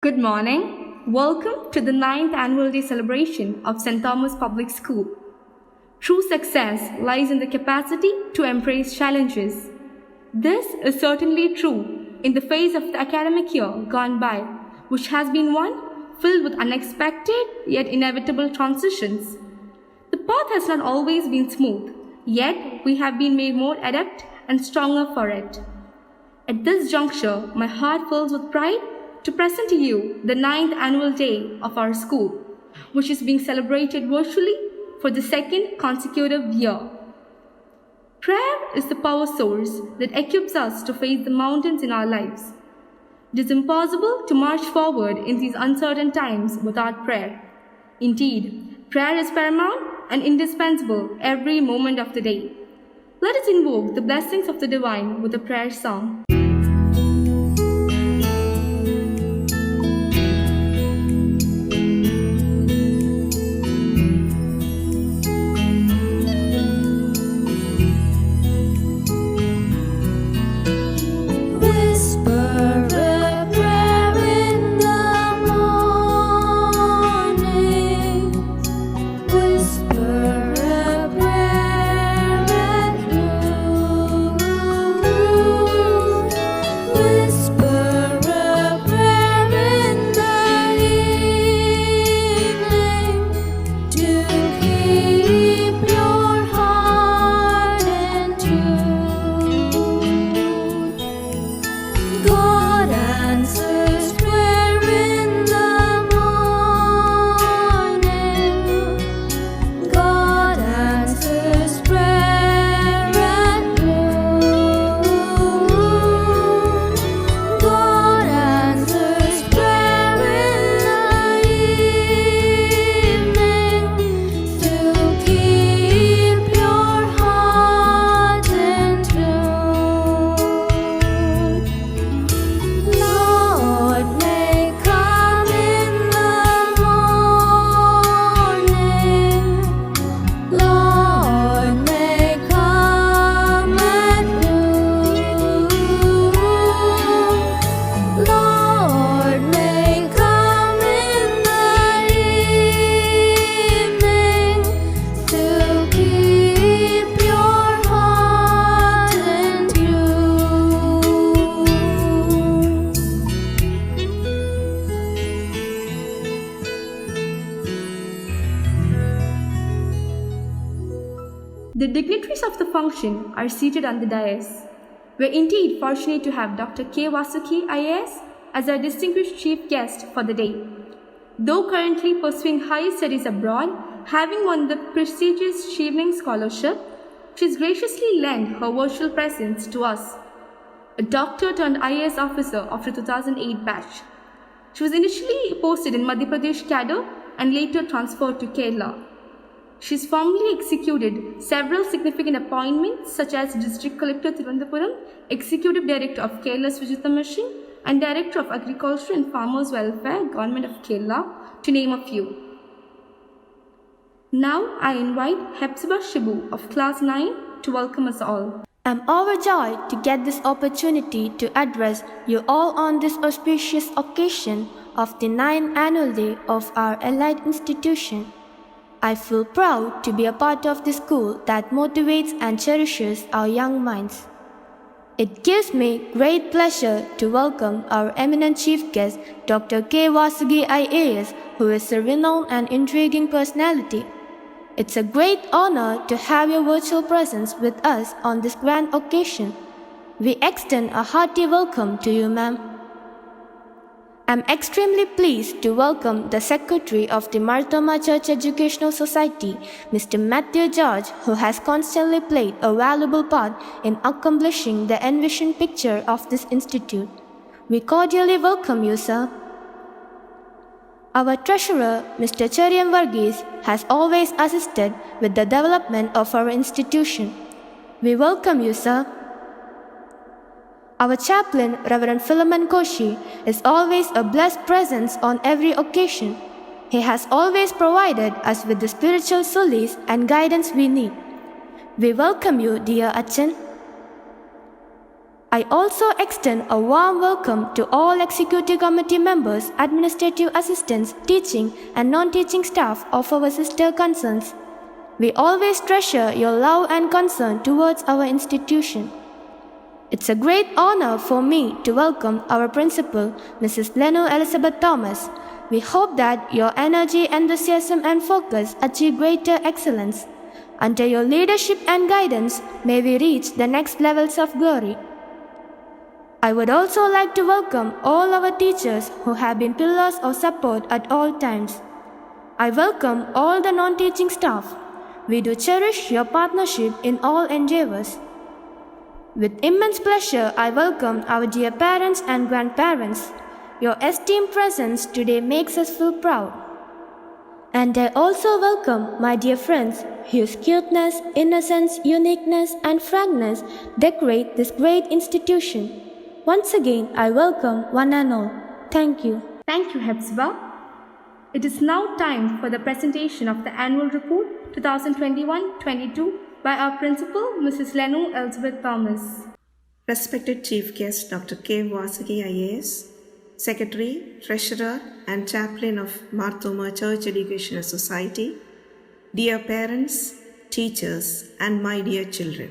Good morning. Welcome to the 9th Annual Day celebration of St. Thomas Public School. True success lies in the capacity to embrace challenges. This is certainly true in the face of the academic year gone by, which has been one filled with unexpected yet inevitable transitions. The path has not always been smooth, yet we have been made more adept and stronger for it. At this juncture, my heart fills with pride to present to you the 9th annual day of our school, which is being celebrated virtually for the second consecutive year. Prayer is the power source that equips us to face the mountains in our lives. It is impossible to march forward in these uncertain times without prayer. Indeed, prayer is paramount and indispensable every moment of the day. Let us invoke the blessings of the divine with a prayer song. The dignitaries of the function are seated on the dais. We are indeed fortunate to have Dr. K. Vasuki IAS as our distinguished chief guest for the day. Though currently pursuing higher studies abroad, having won the prestigious Shereena scholarship, she has graciously lent her virtual presence to us. A doctor turned IAS officer of the 2008 batch. She was initially posted in Madhya Pradesh cadre and later transferred to Kerala. She has formally executed several significant appointments such as District Collector Trivandrum, Executive Director of Kerala Swachhata Mission and Director of Agriculture and Farmers Welfare, Government of Kerala, to name a few. Now I invite Hepzibah Shibu of Class 9 to welcome us all. I'm overjoyed to get this opportunity to address you all on this auspicious occasion of the 9th annual day of our allied institution. I feel proud to be a part of the school that motivates and cherishes our young minds. It gives me great pleasure to welcome our eminent chief guest, Dr. K. Vasuki IAS, who is a renowned and intriguing personality. It's a great honor to have your virtual presence with us on this grand occasion. We extend a hearty welcome to you, ma'am. I'm extremely pleased to welcome the Secretary of the Marthoma Church Educational Society, Mr. Matthew George, who has constantly played a valuable part in accomplishing the envisioned picture of this institute. We cordially welcome you, sir. Our Treasurer, Mr. Cheriam Varghese, has always assisted with the development of our institution. We welcome you, sir. Our chaplain, Reverend Philemon Koshy, is always a blessed presence on every occasion. He has always provided us with the spiritual solace and guidance we need. We welcome you, dear Achan. I also extend a warm welcome to all Executive Committee members, administrative assistants, teaching and non-teaching staff of our sister concerns. We always treasure your love and concern towards our institution. It's a great honor for me to welcome our principal, Mrs. Lenu Elizabeth Thomas. We hope that your energy, enthusiasm and focus achieve greater excellence. Under your leadership and guidance, may we reach the next levels of glory. I would also like to welcome all our teachers who have been pillars of support at all times. I welcome all the non-teaching staff. We do cherish your partnership in all endeavors. With immense pleasure, I welcome our dear parents and grandparents. Your esteemed presence today makes us feel proud. And I also welcome my dear friends whose cuteness, innocence, uniqueness and frankness decorate this great institution. Once again, I welcome one and all. Thank you. Thank you, Hepzibah. It is now time for the presentation of the Annual Report 2021-22 by our Principal, Mrs. Lenu Elizabeth Thomas. Respected Chief Guest Dr. K. Vasagi IAS, Secretary, Treasurer and Chaplain of Marthoma Church Educational Society, dear parents, teachers and my dear children.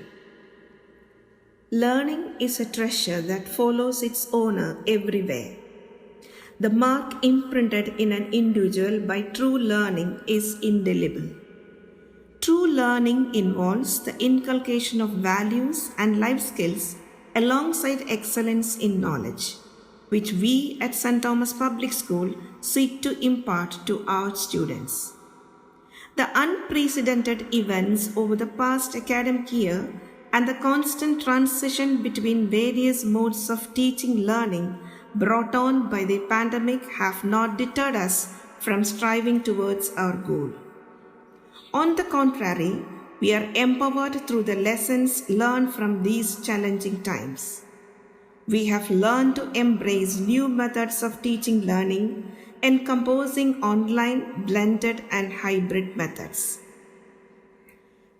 Learning is a treasure that follows its owner everywhere. The mark imprinted in an individual by true learning is indelible. True learning involves the inculcation of values and life skills alongside excellence in knowledge, which we at St. Thomas Public School seek to impart to our students. The unprecedented events over the past academic year and the constant transition between various modes of teaching learning brought on by the pandemic have not deterred us from striving towards our goal. On the contrary, we are empowered through the lessons learned from these challenging times. We have learned to embrace new methods of teaching learning, encompassing online, blended and hybrid methods.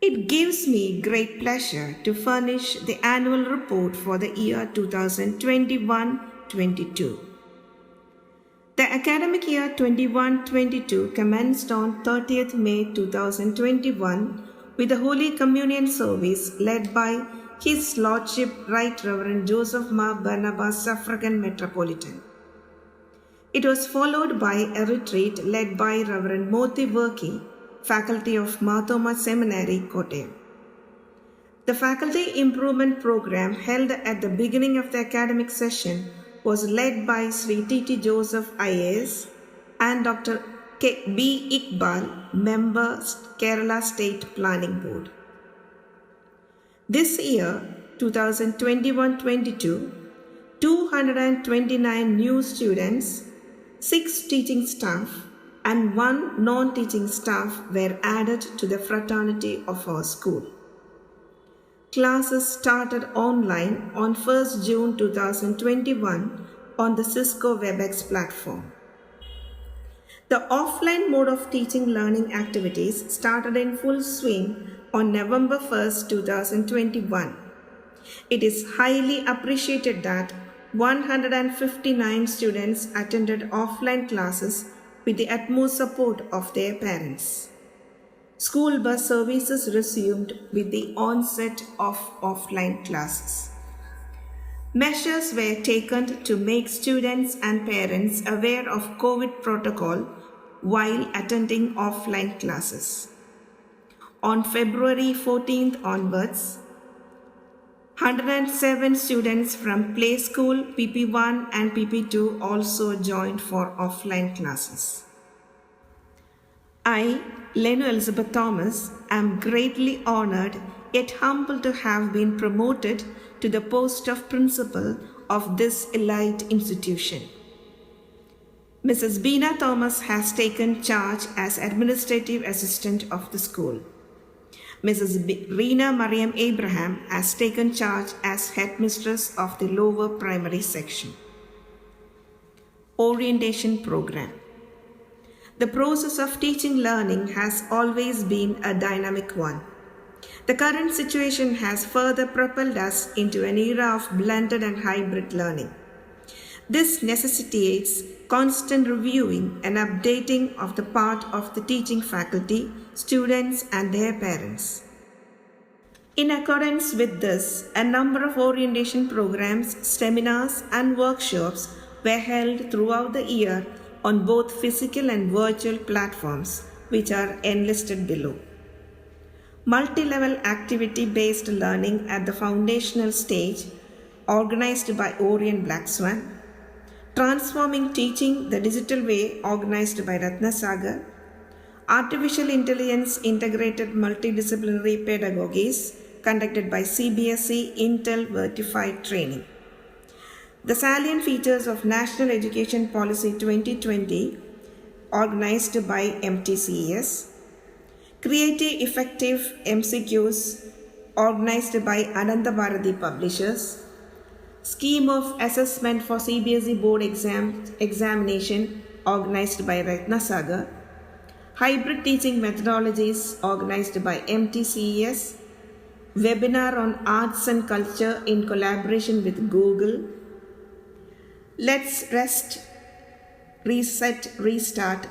It gives me great pleasure to furnish the annual report for the year 2021-22. The academic year 21-22 commenced on 30th May 2021 with the Holy Communion service led by His Lordship Right Reverend Joseph Ma Barnabas Suffragan Metropolitan. It was followed by a retreat led by Reverend Moti Verki, Faculty of Marthoma Seminary, Kottayam. The Faculty Improvement Program held at the beginning of the academic session was led by Sri T.T. Joseph IAS and Dr. B. Iqbal, Member, Kerala State Planning Board. This year, 2021-22, 229 new students, 6 teaching staff, and 1 non-teaching staff were added to the fraternity of our school. Classes started online on 1st June 2021 on the Cisco WebEx platform. The offline mode of teaching learning activities started in full swing on November 1st, 2021. It is highly appreciated that 159 students attended offline classes with the utmost support of their parents. School bus services resumed with the onset of offline classes. Measures were taken to make students and parents aware of COVID protocol while attending offline classes. On February 14th onwards, 107 students from Play School, PP1 and PP2 also joined for offline classes. I, Lenu Elizabeth Thomas, am greatly honored yet humbled to have been promoted to the post of principal of this elite institution. Mrs. Beena Thomas has taken charge as administrative assistant of the school. Mrs. Reena Mariam Abraham has taken charge as headmistress of the lower primary section. Orientation program. The process of teaching learning has always been a dynamic one. The current situation has further propelled us into an era of blended and hybrid learning. This necessitates constant reviewing and updating of the part of the teaching faculty, students, and their parents. In accordance with this, a number of orientation programs, seminars, and workshops were held throughout the year on both physical and virtual platforms, which are enlisted below. Multi-level activity-based learning at the foundational stage, organized by Orient Black Swan. Transforming teaching the digital way, organized by Ratnasagar. Artificial intelligence integrated multidisciplinary pedagogies, conducted by CBSE Intel Vertified Training. The salient features of National Education Policy 2020, organized by MTCES. Creative Effective MCQs, organized by Ananda Bharati Publishers. Scheme of Assessment for CBSE Board Examination, organized by Ratnasagar. Hybrid Teaching Methodologies, organized by MTCES. Webinar on Arts and Culture in collaboration with Google. Let's Rest, Reset, Restart,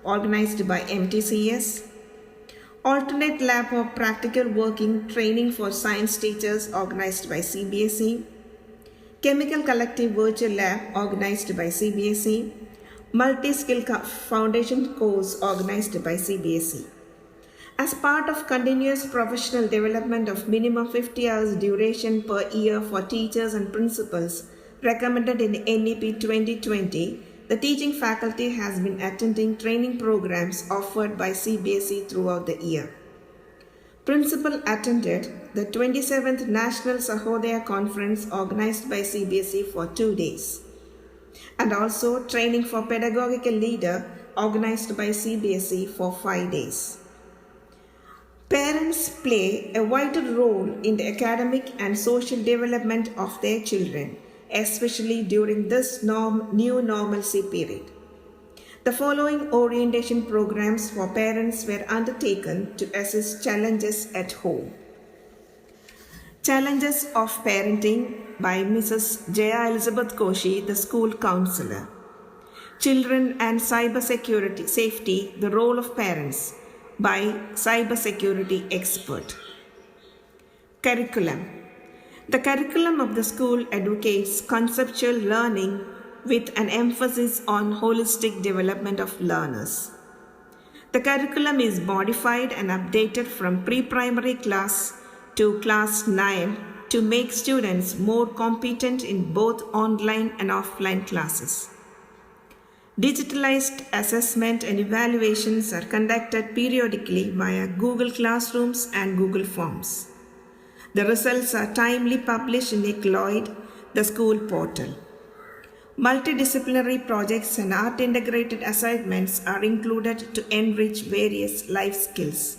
organized by MTCES. Alternate Lab of Practical Working Training for Science Teachers, organized by CBSE. Chemical Collective Virtual Lab, organized by CBSE. Multi-Skill Foundation Course, organized by CBSE. As part of continuous professional development of minimum 50 hours duration per year for teachers and principals, recommended in NEP 2020, the teaching faculty has been attending training programs offered by CBSE throughout the year. Principal attended the 27th National Sahodaya Conference organized by CBSE for 2 days, and also training for pedagogical leader organized by CBSE for 5 days. Parents play a vital role in the academic and social development of their children, especially during this new normalcy period. The following orientation programs for parents were undertaken to assess challenges at home. Challenges of Parenting by Mrs. Jaya Elizabeth Koshy, the school counselor. Children and Cybersecurity Safety, the role of parents, by cybersecurity expert. Curriculum. The curriculum of the school advocates conceptual learning with an emphasis on holistic development of learners. The curriculum is modified and updated from pre-primary class to class 9 to make students more competent in both online and offline classes. Digitalized assessment and evaluations are conducted periodically via Google Classrooms and Google Forms. The results are timely published in Ecloid, the school portal. Multidisciplinary projects and art-integrated assignments are included to enrich various life skills.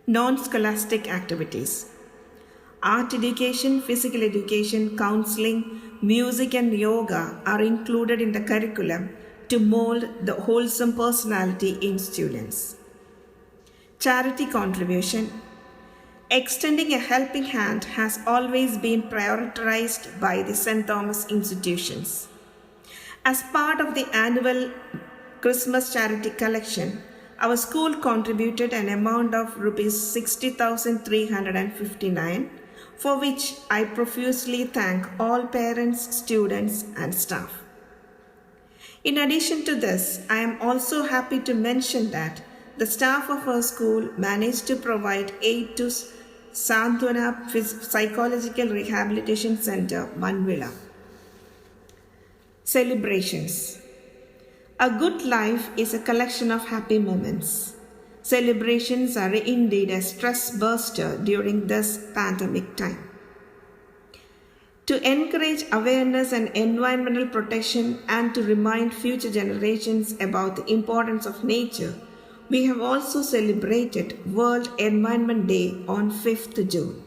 Non-scholastic activities. Art education, physical education, counseling, music and yoga are included in the curriculum to mold the wholesome personality in students. Charity contribution. Extending a helping hand has always been prioritized by the St. Thomas institutions. As part of the annual Christmas charity collection, our school contributed an amount of Rs 60,359, for which I profusely thank all parents, students, and staff. In addition to this, I am also happy to mention that the staff of our school managed to provide aid to Santwana Psychological Rehabilitation Center, Manvilla. Celebrations. A good life is a collection of happy moments. Celebrations are indeed a stress buster during this pandemic time. To encourage awareness and environmental protection and to remind future generations about the importance of nature, we have also celebrated World Environment Day on 5th June.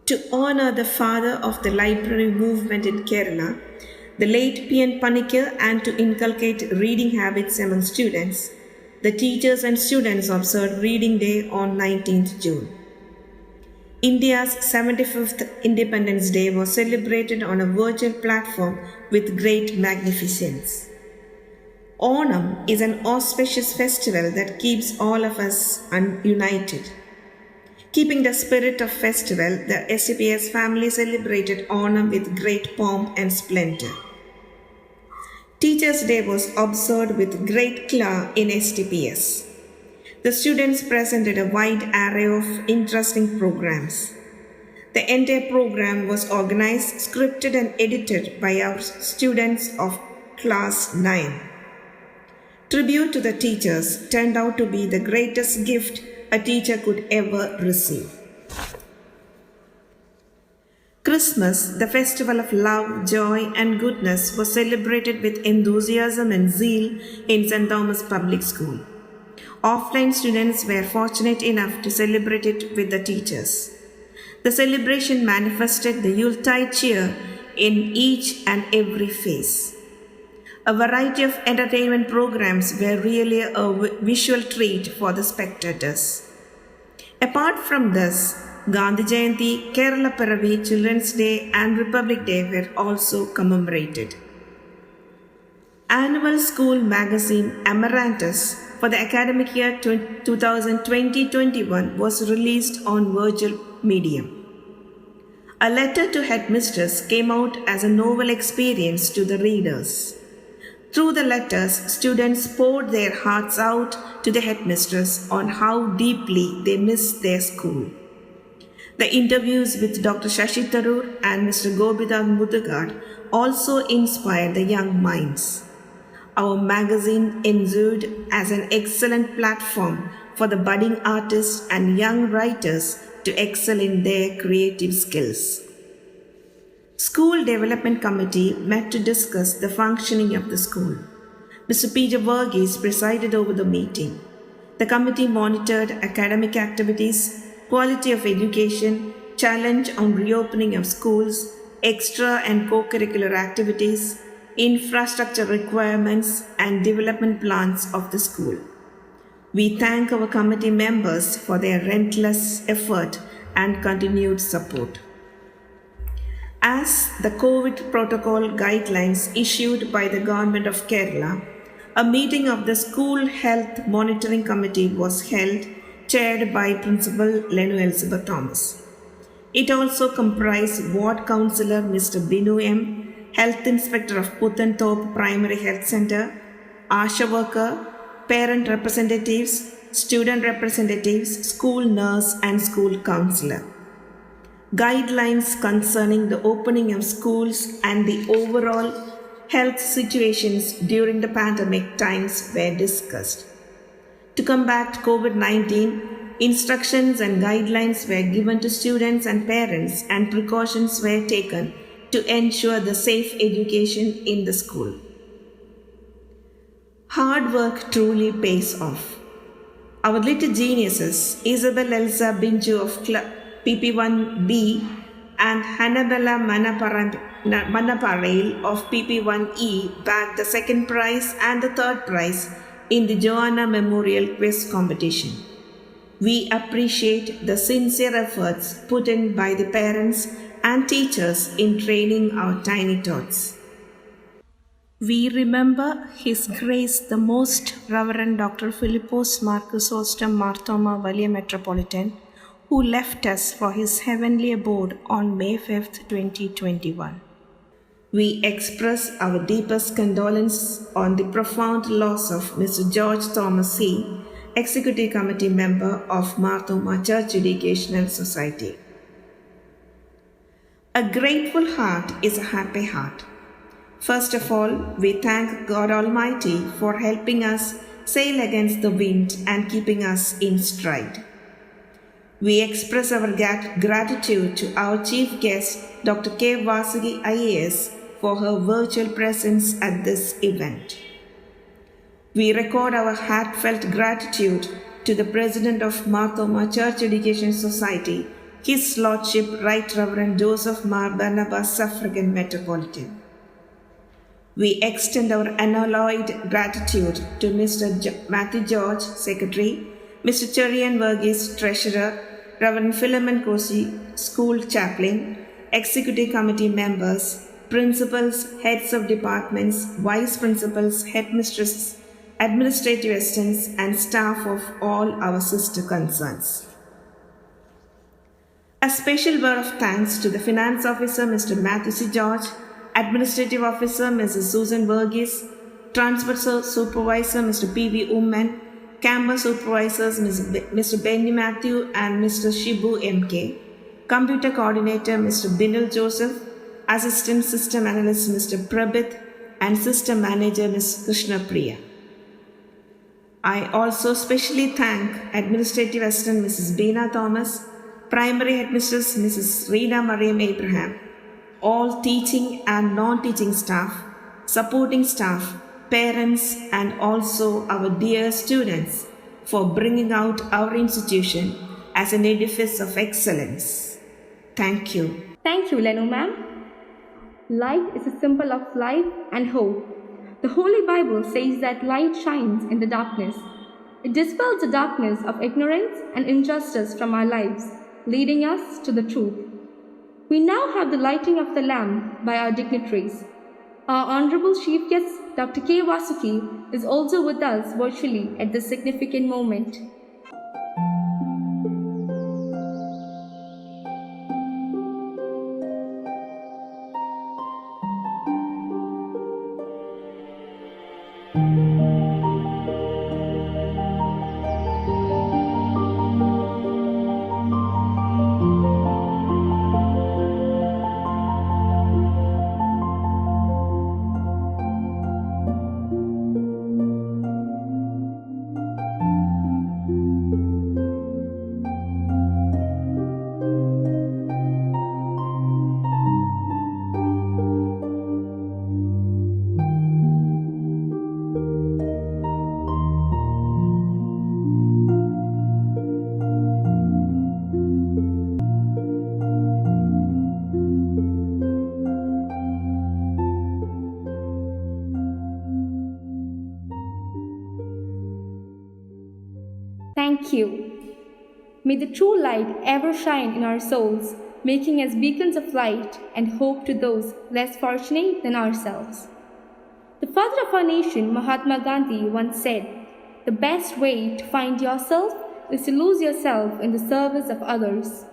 To honor the father of the library movement in Kerala, the late P.N. Panikar, and to inculcate reading habits among students, the teachers and students observed Reading Day on 19th June. India's 75th Independence Day was celebrated on a virtual platform with great magnificence. Onam is an auspicious festival that keeps all of us united. Keeping the spirit of festival, the STPS family celebrated Onam with great pomp and splendor. Teachers' Day was observed with great class in STPS. The students presented a wide array of interesting programs. The entire program was organized, scripted and edited by our students of class 9. Tribute to the teachers turned out to be the greatest gift a teacher could ever receive. Christmas, the festival of love, joy and goodness, was celebrated with enthusiasm and zeal in St. Thomas Public School. Offline students were fortunate enough to celebrate it with the teachers. The celebration manifested the Yuletide cheer in each and every face. A variety of entertainment programs were really a visual treat for the spectators. Apart from this, Gandhi Jayanti, Kerala Piravi, Children's Day and Republic Day were also commemorated. Annual school magazine Amaranthus for the academic year 2020-21 was released on virtual medium. A letter to headmistress came out as a novel experience to the readers. Through the letters, students poured their hearts out to the headmistress on how deeply they missed their school. The interviews with Dr. Shashi Tharoor and Mr. Gobida Mudugad also inspired the young minds. Our magazine ensued as an excellent platform for the budding artists and young writers to excel in their creative skills. School Development Committee met to discuss the functioning of the school. Mr. P. J. Varghese presided over the meeting. The committee monitored academic activities, quality of education, challenge on reopening of schools, extra and co-curricular activities, infrastructure requirements, and development plans of the school. We thank our committee members for their relentless effort and continued support. As the COVID protocol guidelines issued by the Government of Kerala, a meeting of the School Health Monitoring Committee was held, chaired by Principal Lenu Thomas. It also comprised Ward Councillor Mr. Binu M., Health Inspector of Puthanthorpe Primary Health Center, ASHA worker, parent representatives, student representatives, school nurse and school counsellor. Guidelines concerning the opening of schools and the overall health situations during the pandemic times were discussed. To combat COVID-19, instructions and guidelines were given to students and parents and precautions were taken to ensure the safe education in the school. Hard work truly pays off. Our little geniuses, Isabel Elsa Binju of PP1B and Hannabella Manaparel of PP1E bagged the second prize and the third prize in the Joanna Memorial Quiz Competition. We appreciate the sincere efforts put in by the parents and teachers in training our tiny tots. We remember His Grace the Most Reverend Dr. Philippos Marcus Ostam Marthoma Valia Metropolitan, who left us for his heavenly abode on May 5th, 2021. We express our deepest condolence on the profound loss of Mr. George Thomas C., Executive Committee member of Marthoma Church Educational Society. A grateful heart is a happy heart. First of all, we thank God Almighty for helping us sail against the wind and keeping us in stride. We express our gratitude to our chief guest, Dr. K. Vasagi IAS, for her virtual presence at this event. We record our heartfelt gratitude to the President of Marthoma Church Education Society, His Lordship Right Reverend Joseph Mar Barnabas Suffragan Metropolitan. We extend our unalloyed gratitude to Mr. Matthew George, Secretary, Mr. Cherian Verghese, Treasurer, Reverend Philemon Koshy, School Chaplain, Executive Committee members, principals, heads of departments, vice principals, headmistresses, administrative assistants, and staff of all our sister concerns. A special word of thanks to the Finance Officer, Mr. Matthew C. George, Administrative Officer, Mrs. Susan Verghese, Transport Supervisor, Mr. P.V. Umman, Campus Supervisors, Mr. Benny Matthew and Mr. Shibu M.K., Computer Coordinator, Mr. Binal Joseph, Assistant System Analyst, Mr. Prabhit, and System Manager, Ms. Krishna Priya. I also specially thank Administrative Assistant, Mrs. Beena Thomas, Primary Headmistress, Mrs. Reena Mariam Abraham, all teaching and non-teaching staff, supporting staff, parents, and also our dear students for bringing out our institution as an edifice of excellence. Thank you. Thank you, Lenu ma'am. Light is a symbol of life and hope. The Holy Bible says that light shines in the darkness. It dispels the darkness of ignorance and injustice from our lives, leading us to the truth. We now have the lighting of the lamp by our dignitaries. Our Honorable Chief Guest, Dr. K. Vasuki, is also with us virtually at this significant moment. Thank you. May the true light ever shine in our souls, making us beacons of light and hope to those less fortunate than ourselves. The father of our nation, Mahatma Gandhi, once said, "The best way to find yourself is to lose yourself in the service of others."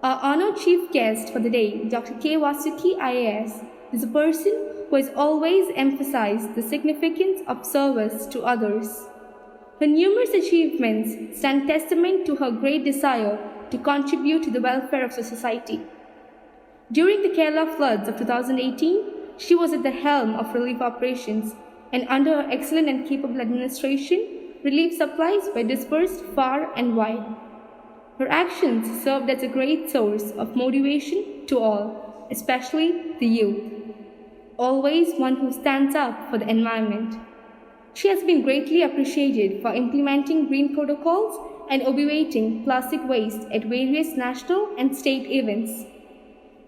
Our honored chief guest for the day, Dr. K. Vasuki, IAS, is a person who has always emphasized the significance of service to others. Her numerous achievements stand testament to her great desire to contribute to the welfare of the society. During the Kerala floods of 2018, she was at the helm of relief operations, and under her excellent and capable administration, relief supplies were dispersed far and wide. Her actions served as a great source of motivation to all, especially the youth, always one who stands up for the environment. She has been greatly appreciated for implementing green protocols and obviating plastic waste at various national and state events.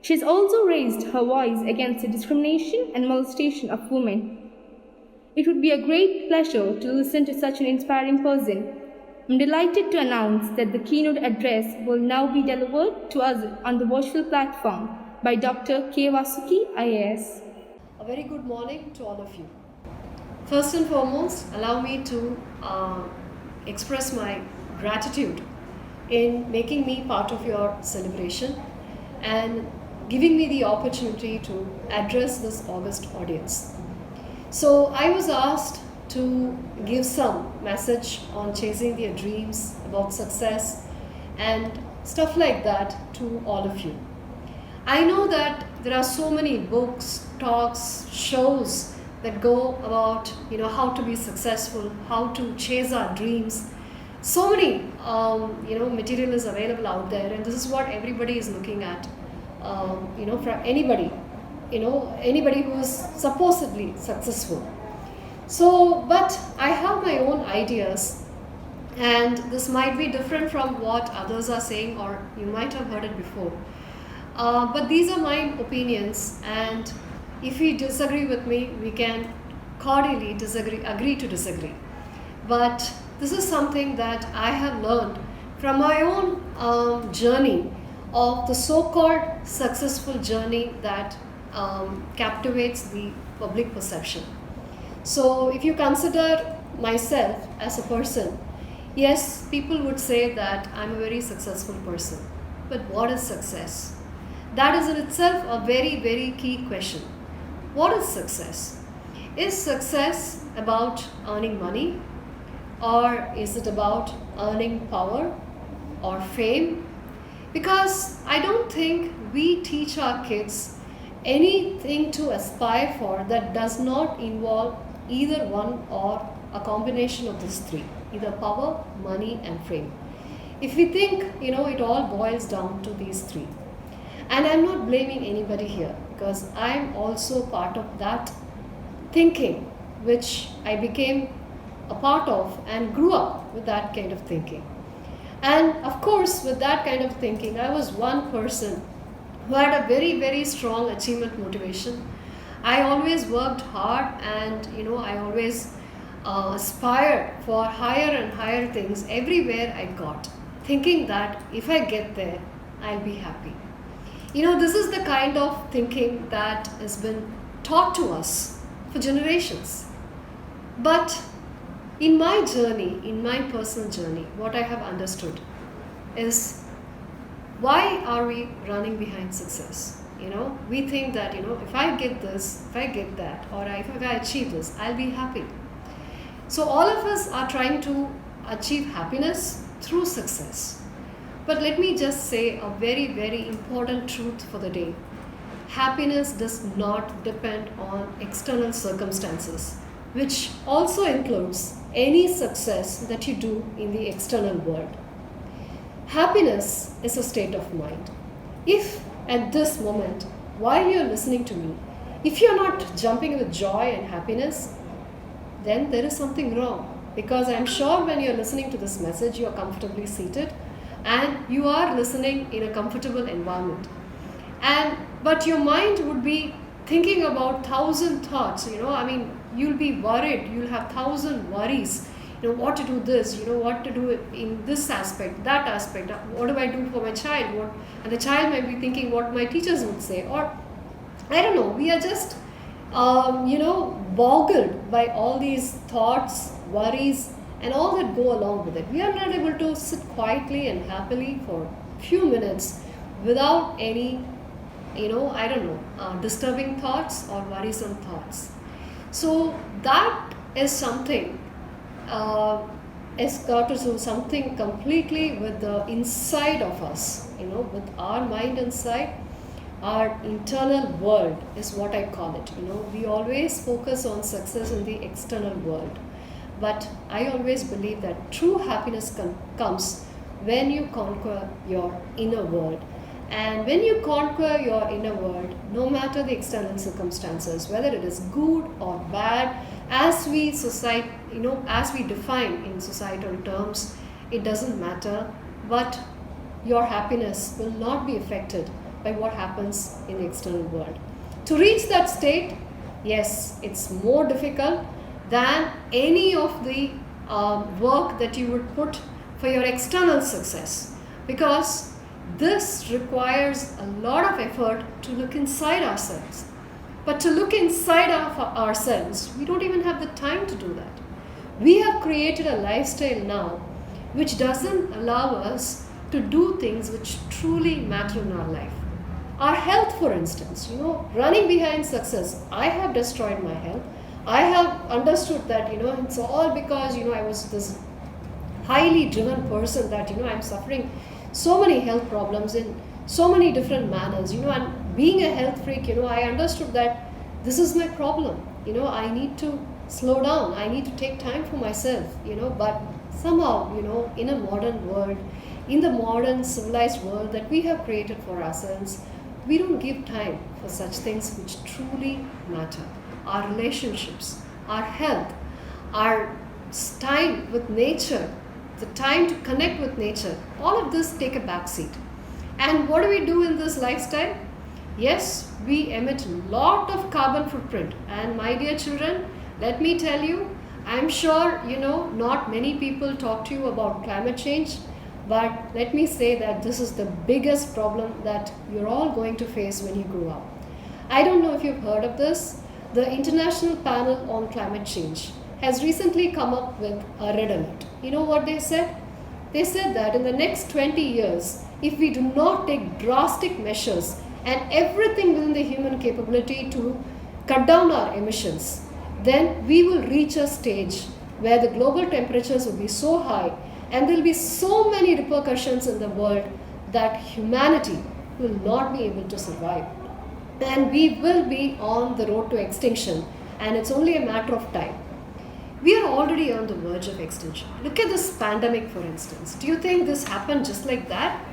She has also raised her voice against the discrimination and molestation of women. It would be a great pleasure to listen to such an inspiring person. I'm delighted to announce that the keynote address will now be delivered to us on the virtual platform by Dr. K. Vasuki, IAS. A very good morning to all of you. First and foremost, allow me to express my gratitude in making me part of your celebration and giving me the opportunity to address this august audience. So I was asked to give some message on chasing their dreams, about success and stuff like that to all of you. I know that there are so many books, talks, shows that go about how to be successful, how to chase our dreams. So many material is available out there, and this is what everybody is looking at. For anybody, anybody who is supposedly successful. So, but I have my own ideas, and this might be different from what others are saying, or you might have heard it before. But these are my opinions, and If you disagree with me, we can cordially agree to disagree. But this is something that I have learned from my own journey of the so-called successful journey that captivates the public perception. So if you consider myself as a person, yes, people would say that I'm a very successful person. But what is success? That is in itself a very, very key question. What is success? Is success about earning money? Or is it about earning power or fame? Because I don't think we teach our kids anything to aspire for that does not involve either one or a combination of these three, either power, money and fame. If we think, it all boils down to these three. And I'm not blaming anybody here because I'm also part of that thinking which I became a part of and grew up with that kind of thinking. And of course, with that kind of thinking, I was one person who had a very, very strong achievement motivation. I always worked hard and, I always aspired for higher and higher things everywhere I got, thinking that if I get there, I'll be happy. This is the kind of thinking that has been taught to us for generations. But in my journey, in my personal journey, what I have understood is why are we running behind success? We think that, if I get this, if I get that, or if I achieve this, I'll be happy. So all of us are trying to achieve happiness through success. But let me just say a very, very important truth for the day. Happiness does not depend on external circumstances, which also includes any success that you do in the external world. Happiness is a state of mind. If at this moment, while you're listening to me, if you're not jumping with joy and happiness, then there is something wrong. Because I'm sure when you're listening to this message, you're comfortably seated and you are listening in a comfortable environment. But your mind would be thinking about 1,000 thoughts, you'll be worried, you'll have 1,000 worries, what to do this, what to do in this aspect, that aspect, what do I do for my child, and the child might be thinking what my teachers would say, or I don't know, we are just, boggled by all these thoughts, worries, and all that go along with it. We are not able to sit quietly and happily for a few minutes without any, disturbing thoughts or worrisome thoughts. So that is something, has got to do something completely with the inside of us, with our mind inside. Our internal world is what I call it. We always focus on success in the external world. But I always believe that true happiness comes when you conquer your inner world. And when you conquer your inner world, no matter the external circumstances, whether it is good or bad, as we define in societal terms, it doesn't matter. But your happiness will not be affected by what happens in the external world. To reach that state, yes, it's more difficult than any of the work that you would put for your external success, because this requires a lot of effort to look inside ourselves. But to look inside of ourselves, we don't even have the time to do that. We have created a lifestyle now which doesn't allow us to do things which truly matter in our life. Our health, for instance, running behind success, I have destroyed my health. I have understood that, it's all because, I was this highly driven person that, I'm suffering so many health problems in so many different manners, and being a health freak, I understood that this is my problem. I need to slow down. I need to take time for myself, but somehow, in a modern world, in the modern civilized world that we have created for ourselves, we don't give time for such things which truly matter. Our relationships, our health, our time with nature, the time to connect with nature, all of this take a back seat. And what do we do in this lifestyle? Yes, we emit lot of carbon footprint, and my dear children, let me tell you, I'm sure not many people talk to you about climate change, but let me say that this is the biggest problem that you're all going to face when you grow up. I don't know if you've heard of this. The International Panel on Climate Change has recently come up with a red alert. You know what they said? They said that in the next 20 years, if we do not take drastic measures and everything within the human capability to cut down our emissions, then we will reach a stage where the global temperatures will be so high and there will be so many repercussions in the world that humanity will not be able to survive. And we will be on the road to extinction, and it's only a matter of time. We are already on the verge of extinction. Look at this pandemic, for instance. Do you think this happened just like that?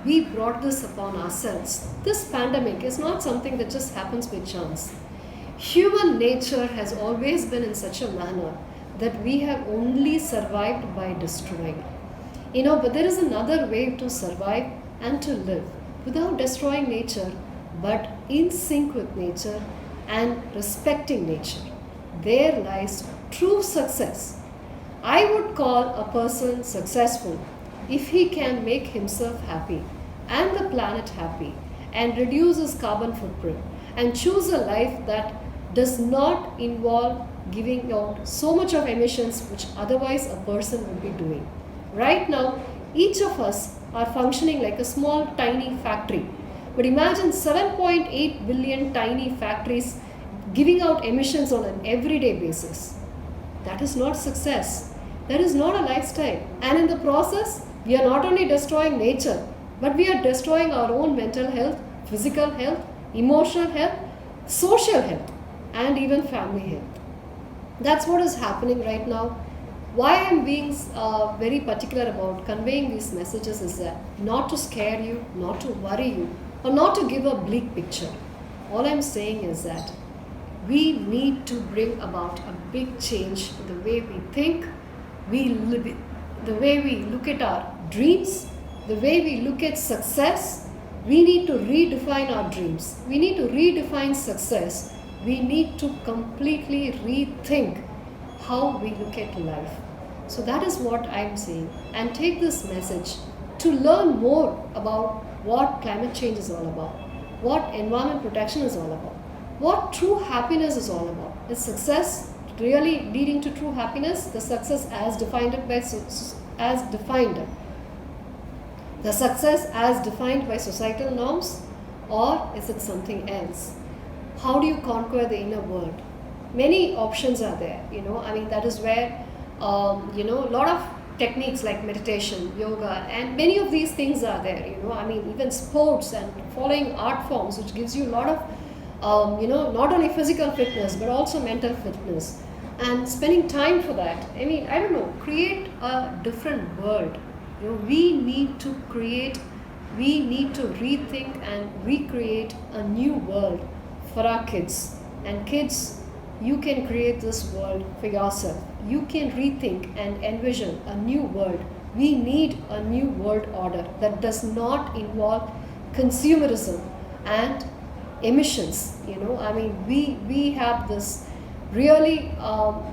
We brought this upon ourselves. This pandemic is not something that just happens by chance. Human nature has always been in such a manner that we have only survived by destroying. But there is another way to survive and to live without destroying nature, but in sync with nature and respecting nature. There lies true success. I would call a person successful if he can make himself happy and the planet happy and reduce his carbon footprint and choose a life that does not involve giving out so much of emissions which otherwise a person would be doing. Right now, each of us are functioning like a small tiny factory. But imagine 7.8 billion tiny factories giving out emissions on an everyday basis. That is not success. That is not a lifestyle. And in the process, we are not only destroying nature, but we are destroying our own mental health, physical health, emotional health, social health, and even family health. That's what is happening right now. Why I'm being very particular about conveying these messages is that not to scare you, not to worry you, or not to give a bleak picture. All I'm saying is that we need to bring about a big change in the way we think, the way we look at our dreams, the way we look at success. We need to redefine our dreams. We need to redefine success. We need to completely rethink how we look at life. So that is what I'm saying. And take this message to learn more about what climate change is all about, what environment protection is all about, what true happiness is all about. Is success really leading to true happiness? The success as defined by societal norms, or is it something else? How do you conquer the inner world? Many options are there. That is where a lot of techniques like meditation, yoga, and many of these things are there. Even sports and following art forms, which gives you a lot of not only physical fitness but also mental fitness, and spending time for that. Create a different world. We need to rethink and recreate a new world for our kids. And kids, you can create this world for yourself. You can rethink and envision a new world. We need a new world order that does not involve consumerism and emissions. We have this really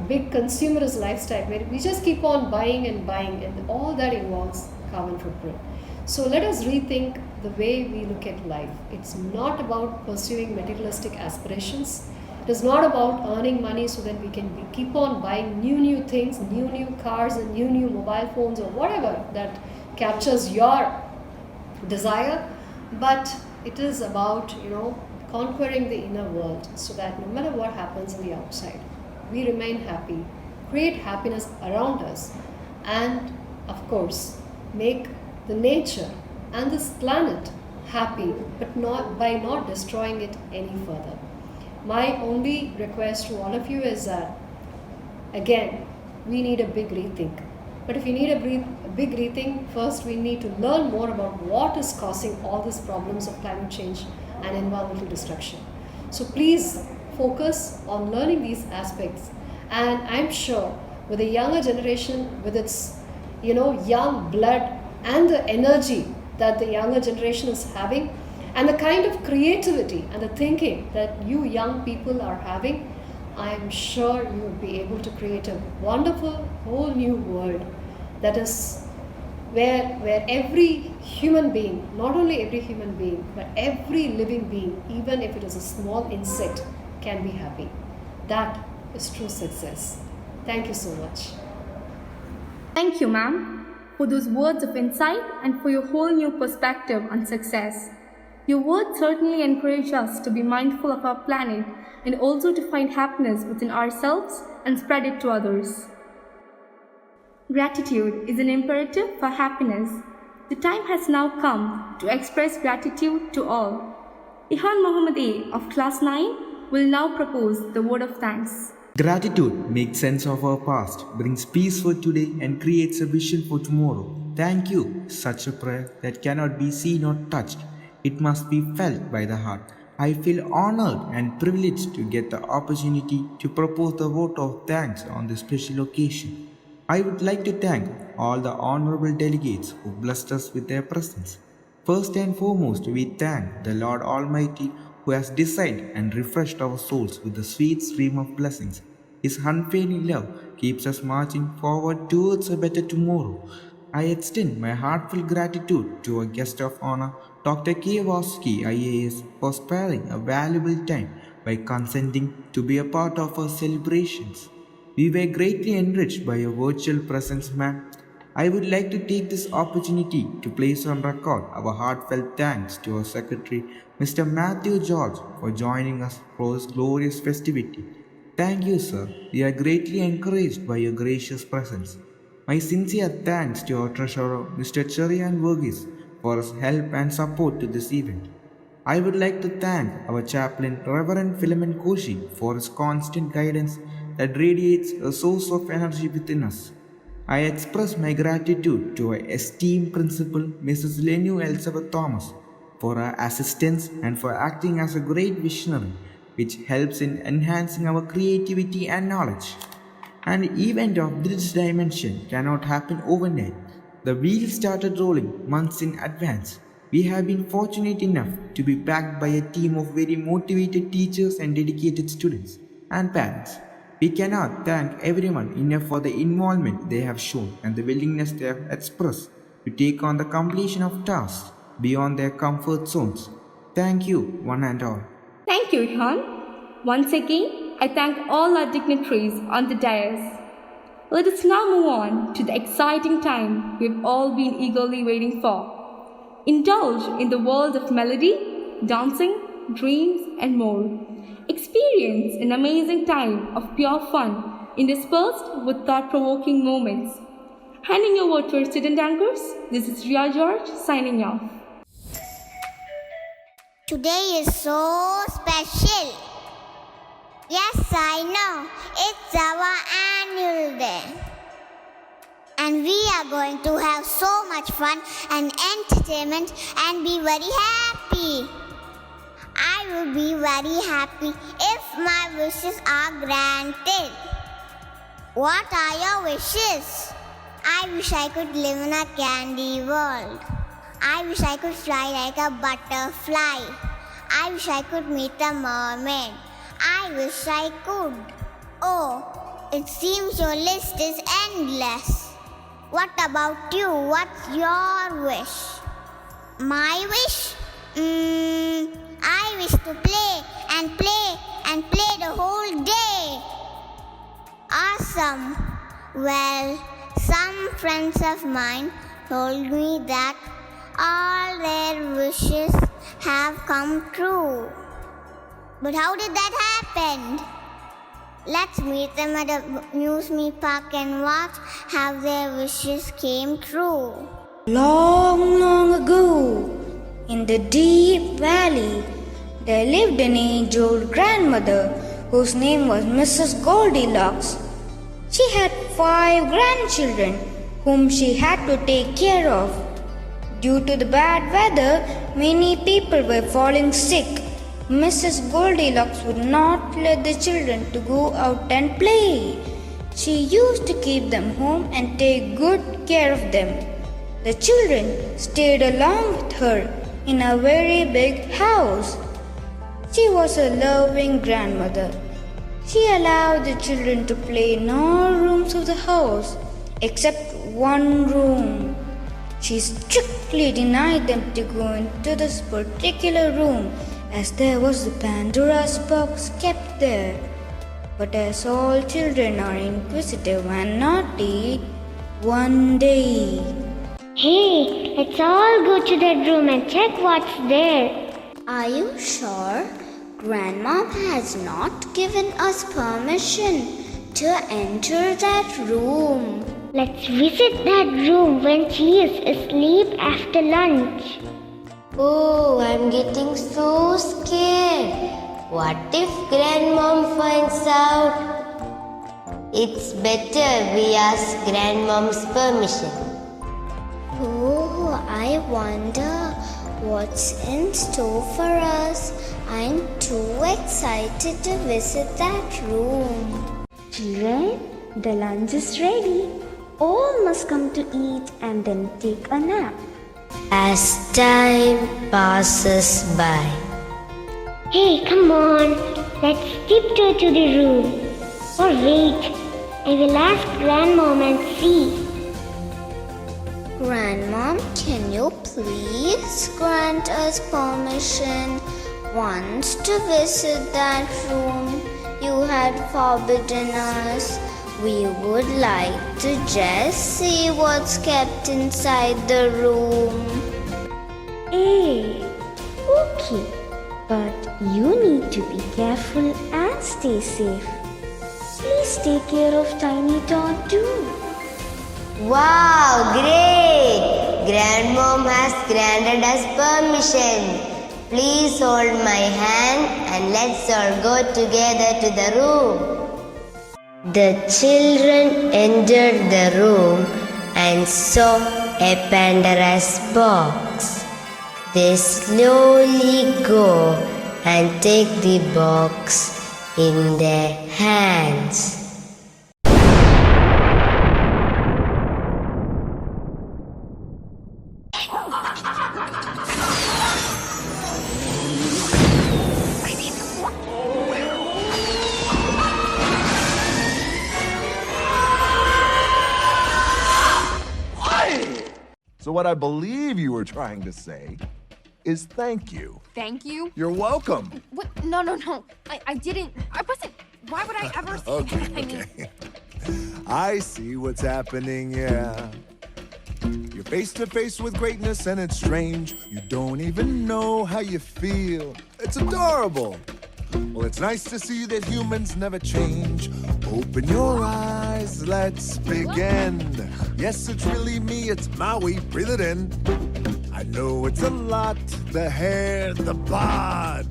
big consumerist lifestyle where we just keep on buying, and all that involves carbon footprint. So let us rethink the way we look at life. It's not about pursuing materialistic aspirations. It is not about earning money so that we can keep on buying new things, new cars and new mobile phones or whatever that captures your desire. But it is about, conquering the inner world so that no matter what happens in the outside, we remain happy, create happiness around us, and of course, make the nature and this planet happy, but not destroying it any further. My only request to all of you is that, again, we need a big rethink. But if we need a big rethink, first we need to learn more about what is causing all these problems of climate change and environmental destruction. So please focus on learning these aspects. And I'm sure with the younger generation, with its young blood and the energy that the younger generation is having, And the kind of creativity and the thinking that you young people are having, I am sure you will be able to create a wonderful whole new world that is where every human being, not only every human being, but every living being, even if it is a small insect, can be happy. That is true success. Thank you so much. Thank you, ma'am, for those words of insight and for your whole new perspective on success. Your words certainly encourage us to be mindful of our planet and also to find happiness within ourselves and spread it to others. Gratitude is an imperative for happiness. The time has now come to express gratitude to all. Ihan Muhammad A of Class 9 will now propose the word of thanks. Gratitude makes sense of our past, brings peace for today and creates a vision for tomorrow. Thank you, such a prayer that cannot be seen or touched. It must be felt by the heart. I feel honored and privileged to get the opportunity to propose the vote of thanks on this special occasion. I would like to thank all the honorable delegates who blessed us with their presence. First and foremost, we thank the Lord Almighty who has decided and refreshed our souls with the sweet stream of blessings. His unfailing love keeps us marching forward towards a better tomorrow. I extend my heartfelt gratitude to our guest of honor, Dr. K. Voski, IAS, for sparing a valuable time by consenting to be a part of our celebrations. We were greatly enriched by your virtual presence, ma'am. I would like to take this opportunity to place on record our heartfelt thanks to our Secretary, Mr. Matthew George, for joining us for this glorious festivity. Thank you, sir. We are greatly encouraged by your gracious presence. My sincere thanks to our Treasurer, Mr. Cherian Verghese, for his help and support to this event. I would like to thank our chaplain, Reverend Philemon Koshy, for his constant guidance that radiates a source of energy within us. I express my gratitude to our esteemed principal, Mrs. Lenu Elizabeth Thomas, for her assistance and for acting as a great visionary, which helps in enhancing our creativity and knowledge. An event of this dimension cannot happen overnight. The wheels started rolling months in advance. We have been fortunate enough to be backed by a team of very motivated teachers and dedicated students and parents. We cannot thank everyone enough for the involvement they have shown and the willingness they have expressed to take on the completion of tasks beyond their comfort zones. Thank you, one and all. Thank you, Ihan. Once again, I thank all our dignitaries on the dais. Let us now move on to the exciting time we've all been eagerly waiting for. Indulge in the world of melody, dancing, dreams, and more. Experience an amazing time of pure fun interspersed with thought-provoking moments. Handing over to our student anchors, this is Ria George signing off. Today is so special. Yes, I know. It's our annual day. And we are going to have so much fun and entertainment and be very happy. I will be very happy if my wishes are granted. What are your wishes? I wish I could live in a candy world. I wish I could fly like a butterfly. I wish I could meet a mermaid. I wish I could. Oh, it seems your list is endless. What about you? What's your wish? My wish? I wish to play and play and play the whole day. Awesome. Well, some friends of mine told me that all their wishes have come true. But how did that happen? Let's meet them at a amusement park and watch how their wishes came true. Long, long ago, in the deep valley, there lived an age-old grandmother whose name was Mrs. Goldilocks. She had 5 grandchildren whom she had to take care of. Due to the bad weather, many people were falling sick. Mrs. Goldilocks would not let the children to go out and play. She used to keep them home and take good care of them. The children stayed along with her in a very big house. She was a loving grandmother. She allowed the children to play in all rooms of the house except one room. She strictly denied them to go into this particular room as there was the Pandora's box kept there. But as all children are inquisitive and naughty, one day... Hey, let's all go to that room and check what's there. Are you sure? Grandmom has not given us permission to enter that room. Let's visit that room when she is asleep after lunch. Oh, I'm getting so scared. What if Grandmom finds out? It's better we ask Grandmom's permission. Oh, I wonder what's in store for us. I'm too excited to visit that room. Children, the lunch is ready. All must come to eat and then take a nap. As time passes by. Hey, come on. Let's tiptoe to the room. Or wait, I will ask Grandmom and see. Grandmom, can you please grant us permission once to visit that room you had forbidden us? We would like to just see what's kept inside the room. Hey, okay. But you need to be careful and stay safe. Please take care of Tiny Tot too. Wow, great! Grandmom has granted us permission. Please hold my hand and let's all go together to the room. The children entered the room and saw a Pandora's box. They slowly go and take the box in their hands. So what I believe you were trying to say is thank you. Thank you? You're welcome. What? No. I didn't. I wasn't. Why would I ever say that? I mean... I see what's happening, yeah. You're face to face with greatness and it's strange. You don't even know how you feel. It's adorable. Well, it's nice to see that humans never change. Open your eyes, let's begin. Yes, it's really me, it's Maui, breathe it in. I know it's a lot, the hair, the bod.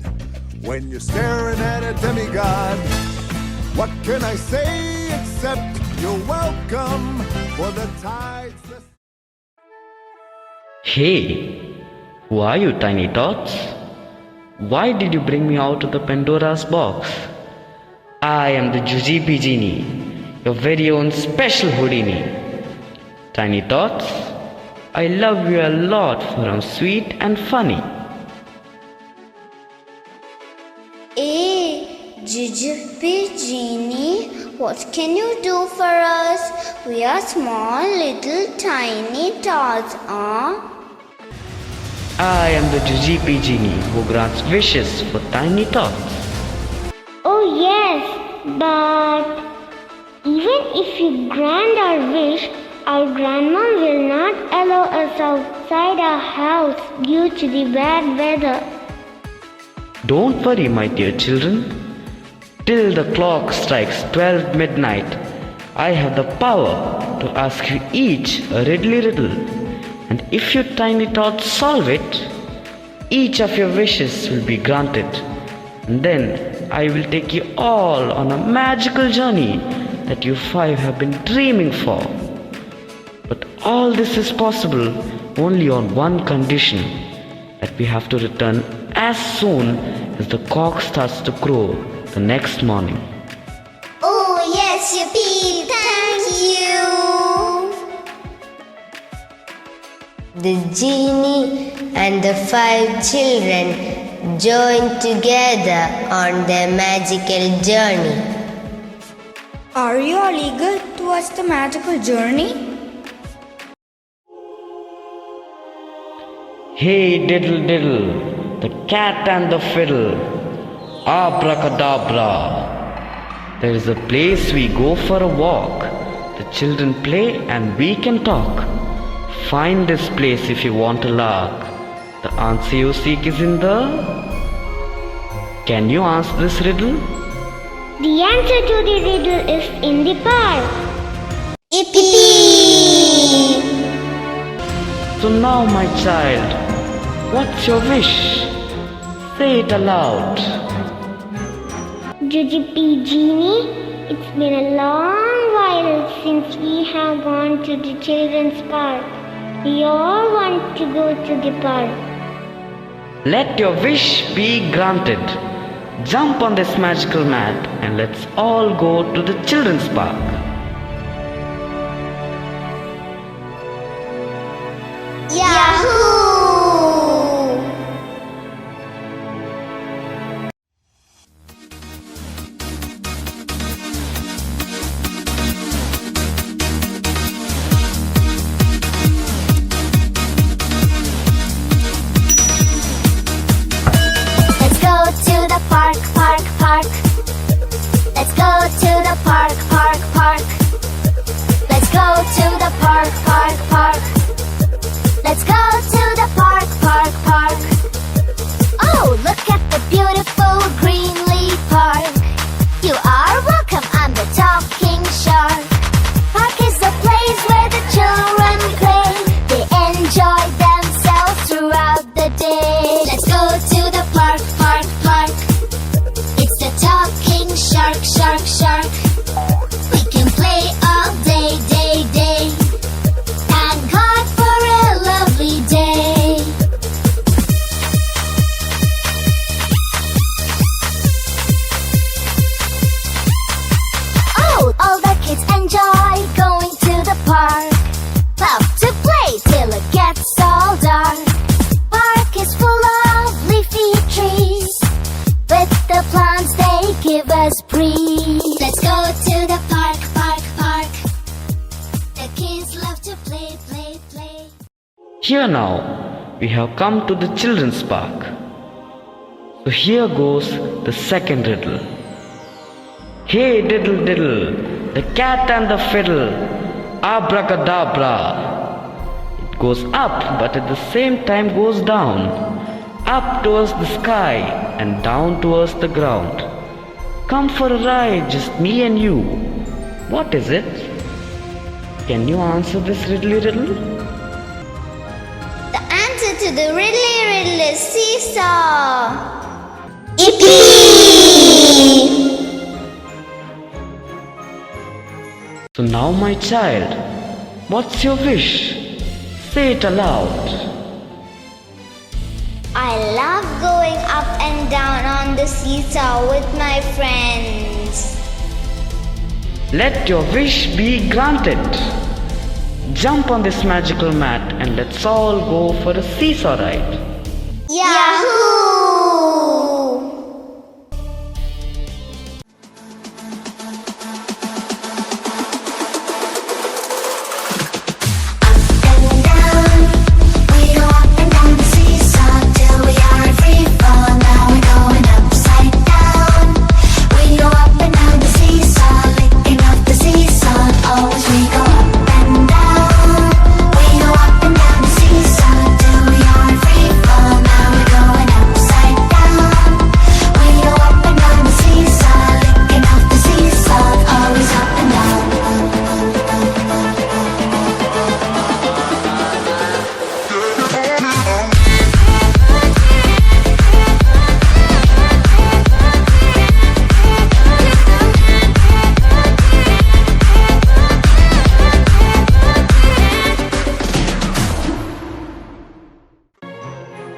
When you're staring at a demigod, what can I say except you're welcome for the tides that... Hey, who are you, Tiny Tots? Why did you bring me out of the Pandora's box? I am the Jujypi Genie, your very own special Houdini. Tiny Tots, I love you a lot for I'm sweet and funny. Hey, Jujypi Genie, what can you do for us? We are small, little, tiny tots, I am the Jujypi Genie who grants wishes for Tiny Tots. Oh yes, but even if you grant our wish, our grandmom will not allow us outside our house due to the bad weather. Don't worry, my dear children. Till the clock strikes 12 midnight, I have the power to ask you each a riddle. And if you Tiny Tots solve it, each of your wishes will be granted. And then I will take you all on a magical journey that you 5 have been dreaming for. But all this is possible only on one condition, that we have to return as soon as the cock starts to crow the next morning. Oh yes, Yippee, thank you. the genie and the 5 children joined together on their magical journey. Are you all eager towards the magical journey? Hey diddle diddle, the cat and the fiddle, abracadabra. There is a place we go for a walk. The children play and we can talk. Find this place if you want to lark. The answer you seek is in the... Can you answer this riddle? The answer to the riddle is in the park. Yippee! So now, my child, what's your wish? Say it aloud. Jujupee Genie, it's been a long while since we have gone to the children's park. We all want to go to the park. Let your wish be granted. Jump on this magical mat and let's all go to the children's park. Yahoo! Let's go to the park, park, park. Let's go to the park, park, park. Let's go to the park, park, park. Oh, look at the beautiful Greenleaf Park. You are welcome, I'm the talking shark. Park is the place where the children play. They enjoy themselves throughout the day. Let's go to the park, park, park. It's the talking shark, shark, shark. We can play all day, day, day. Thank God for a lovely day. Oh, all the kids enjoy going to the park. Love to play till it gets all dark. Park is full of leafy trees. With the plants they give us breeze. Let's go to the park, park, park. The kids love to play, play, play. Here now, we have come to the children's park. So here goes the second riddle. Hey diddle diddle, the cat and the fiddle, abracadabra. It goes up but at the same time goes down. Up towards the sky and down towards the ground. Come for a ride, just me and you. What is it? Can you answer this riddly riddle? The answer to the riddly riddle is seesaw. Yippee! So now, my child, what's your wish? Say it aloud. I love going up and down on the seesaw with my friends. Let your wish be granted. Jump on this magical mat and let's all go for a seesaw ride. Yahoo!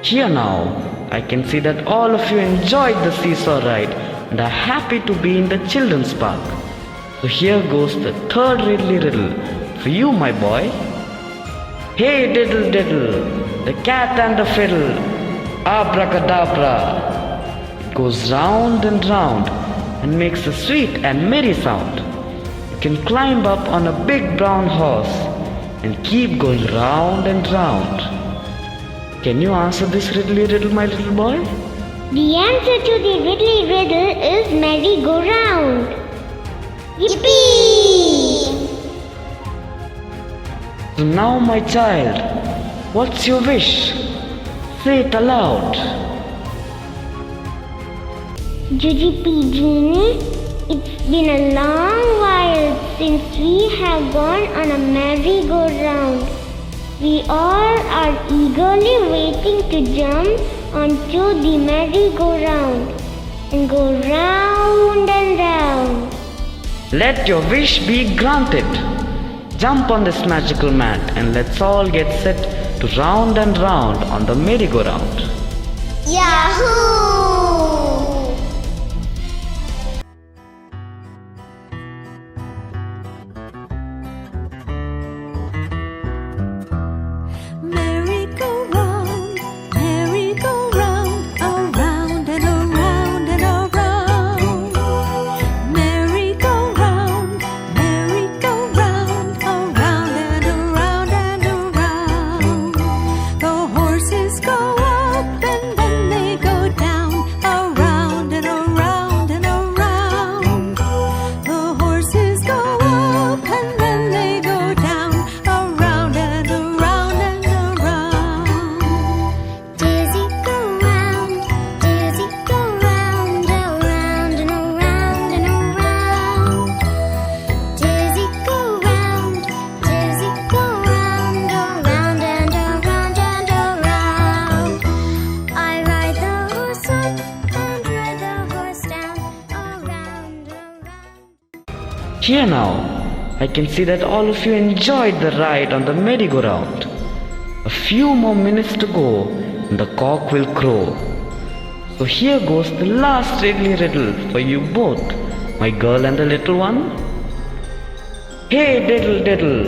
Here now, I can see that all of you enjoyed the seesaw ride and are happy to be in the children's park. So here goes the third riddly riddle for you, my boy. Hey diddle diddle, the cat and the fiddle, abracadabra. It goes round and round and makes a sweet and merry sound. You can climb up on a big brown horse and keep going round and round. Can you answer this riddly riddle, my little boy? The answer to the riddly riddle is merry-go-round. Yippee! So now, my child, what's your wish? Say it aloud. Jujupee, it's been a long while since we have gone on a merry-go-round. We all are eagerly waiting to jump onto the merry-go-round and go round and round. Let your wish be granted. Jump on this magical mat and let's all get set to round and round on the merry-go-round. Yahoo! Here now, I can see that all of you enjoyed the ride on the merry-go-round. A few more minutes to go and the cock will crow. So here goes the last riddly riddle for you both, my girl and the little one. Hey diddle diddle,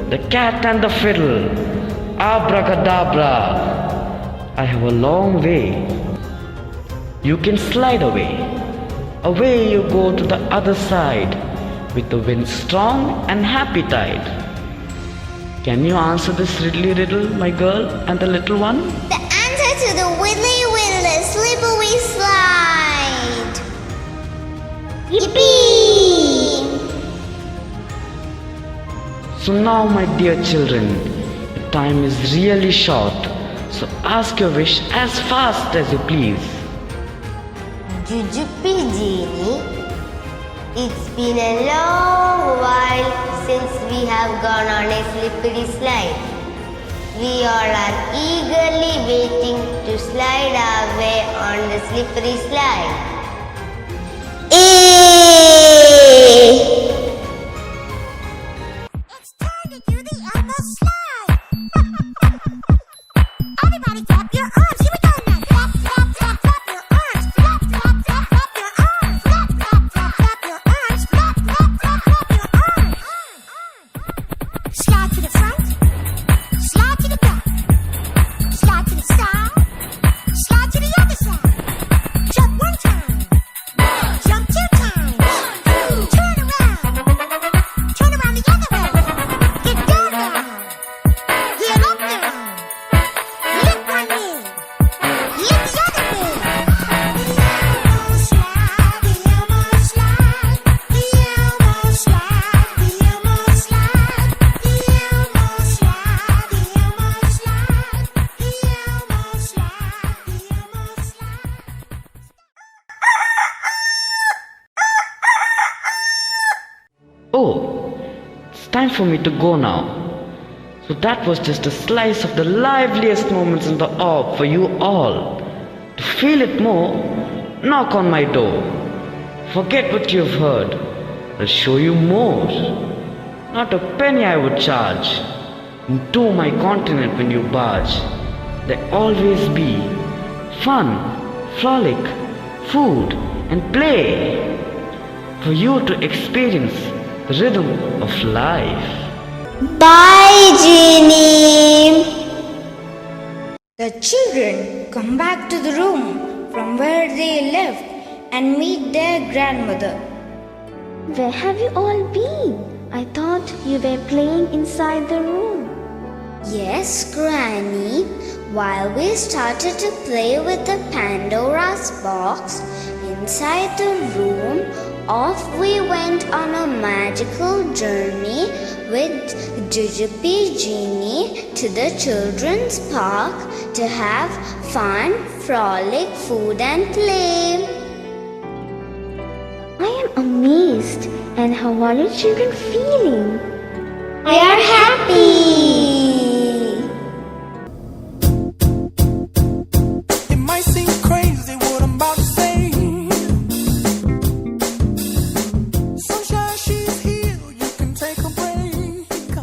the cat and the fiddle, abracadabra. I have a long way. You can slide away. Away you go to the other side, with the wind strong and happy tide. Can you answer this riddly riddle, my girl and the little one? The answer to the widdly widdly slippery slide. Yippee! So now, my dear children, the time is really short, so ask your wish as fast as you please. Jujupee Genie, it's been a long while since we have gone on a slippery slide. We all are eagerly waiting to slide our way on the slippery slide. It's time to do the Elmo slide. Everybody clap your arms. Here we go now. Clap, clap, clap, clap your arms. Clap, clap, clap, clap your arms. Clap, clap, clap, clap your arms. Clap, clap, clap, clap your arms. Slide to the front. Slide to the back. Slide to the side. Slide to the other side. Jump one time. Jump two times. Turn around. Turn around the other way. Get down now. Get up now. Lift one knee. Lift the other knee. The Elmo slide. The Elmo slide. The Elmo slide. The Elmo slide. The Elmo slide. The Elmo slide. The Elmo slide. Oh, it's time for me to go now. So that was just a slice of the liveliest moments in the orb for you all. To feel it more, knock on my door. Forget what you've heard. I'll show you more. Not a penny I would charge. Into my continent when you barge. There always be fun, frolic, food and play. For you to experience the rhythm of life. Bye, Jeannie. The children come back to the room from where they left and meet their grandmother. Where have you all been? I thought you were playing inside the room. Yes, Granny. While we started to play with the Pandora's box inside the room, off we went on a magical journey with Jujubee Genie to the children's park to have fun, frolic, food and play. I am amazed. And how are your children feeling? We are happy. It might seem crazy what I'm about to say. Sunshine, she's here. You can take a break.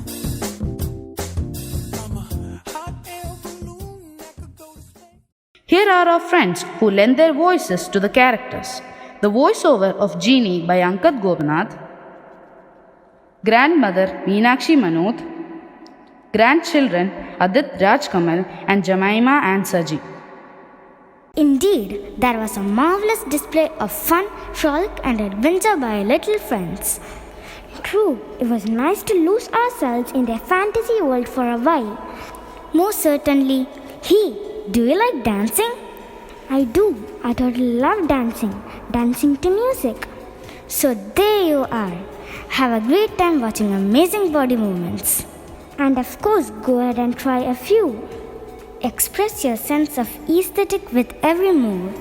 I'm a hot air balloon that could go to space. Here are our friends who lend their voices to the characters. The voiceover of Genie by Ankad Gopinath, Grandmother Meenakshi Manoth, Grandchildren Adit Rajkamal and Jemima and Saji. Indeed, there was a marvelous display of fun, frolic and adventure by little friends. True, it was nice to lose ourselves in their fantasy world for a while. Most certainly. Hey, do you like dancing? I do. I totally love dancing. Dancing to music. So there you are. Have a great time watching amazing body movements. And of course, go ahead and try a few. Express your sense of aesthetic with every move.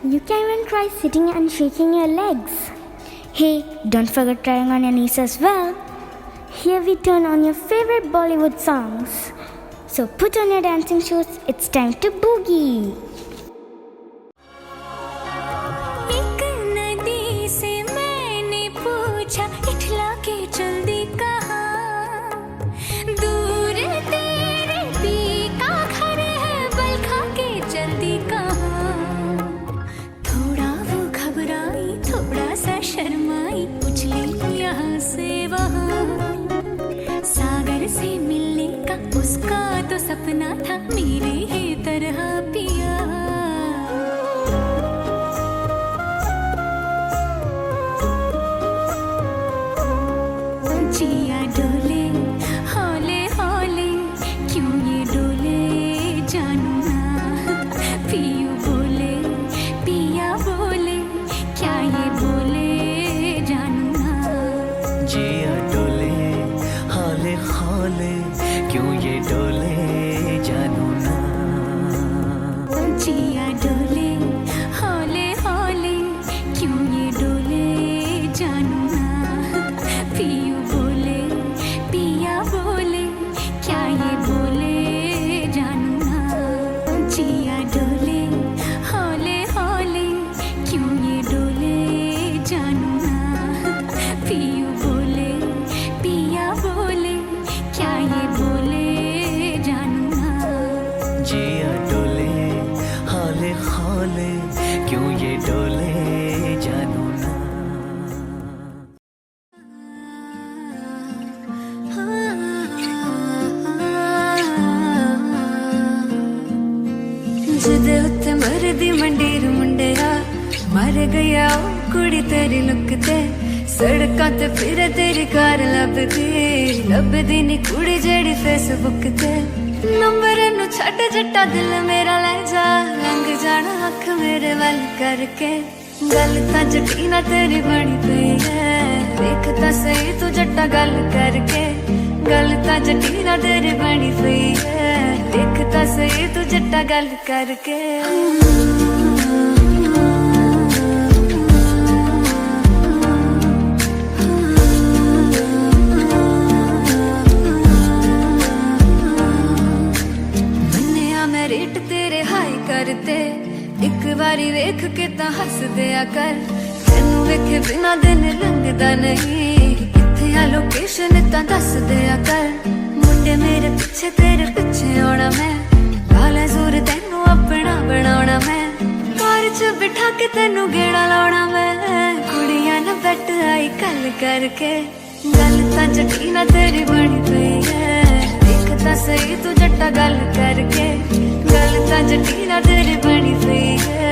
You can even try sitting and shaking your legs. Hey, don't forget trying on your knees as well. Here we turn on your favorite Bollywood songs. So put on your dancing shoes. It's time to boogie. उसका तो सपना था मेरे ही तरह पिया जिया डोले हौले हौले क्यों ये डोले जानू ना पियू बोले पिया बोले क्या ये बोले जानू ना जिया डोले हौले हौले क्यों ये डोले जानू ना जिया डोले हौले हौले क्यों ये डोले जानू ना पियू बोले पिया बोले क्या ये बोले जानू ना जिया डोले हौले हौले क्यों ये डोले जानू ना पियू बोले पिया बोले क्या ये बोले जानू ना जिया डोले हौले हौले क्यों ये डोले जानू ना जिदे उत्ते मरदी मंडीर मुंडेया मर गया कुड़ी तेरी लुक ते सड़कां ते फिर तेरी कार लभदी नी कुड़ी जेड़ी फेसबुक ते नंबर नु छड्ड जट्टा दिल मेरा ले जा लंघ जाना अख मेरे वल करके गल तां जटी ना तेरी बनी पई है देख तां सही तू जट्टा गल करके गल तां जटी ना तेरी बनी पई है देख तां सही तू जट्टा गल करके रेट तेरे हाई करते एक बारी वेख के तां हस दिया कर तैनू वेखे बिना दिन लंघदा नहीं किथे आ लोकेशन तां दस दिया कर मुंडे मेरे पीछे तेरे पीछे आना मैं काला सूर तैनू अपना बनाना मैं कार च बिठा के तैनू गेड़ा लाना मैं कुड़ियां ना बैठ आई कल करके गल तां जटी ना तेरी बनी पई सही तू जट्टा गल करके गल तां जट्टी ना तेरी बड़ी सही है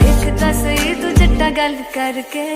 एक तां सही तू जट्टा गल करके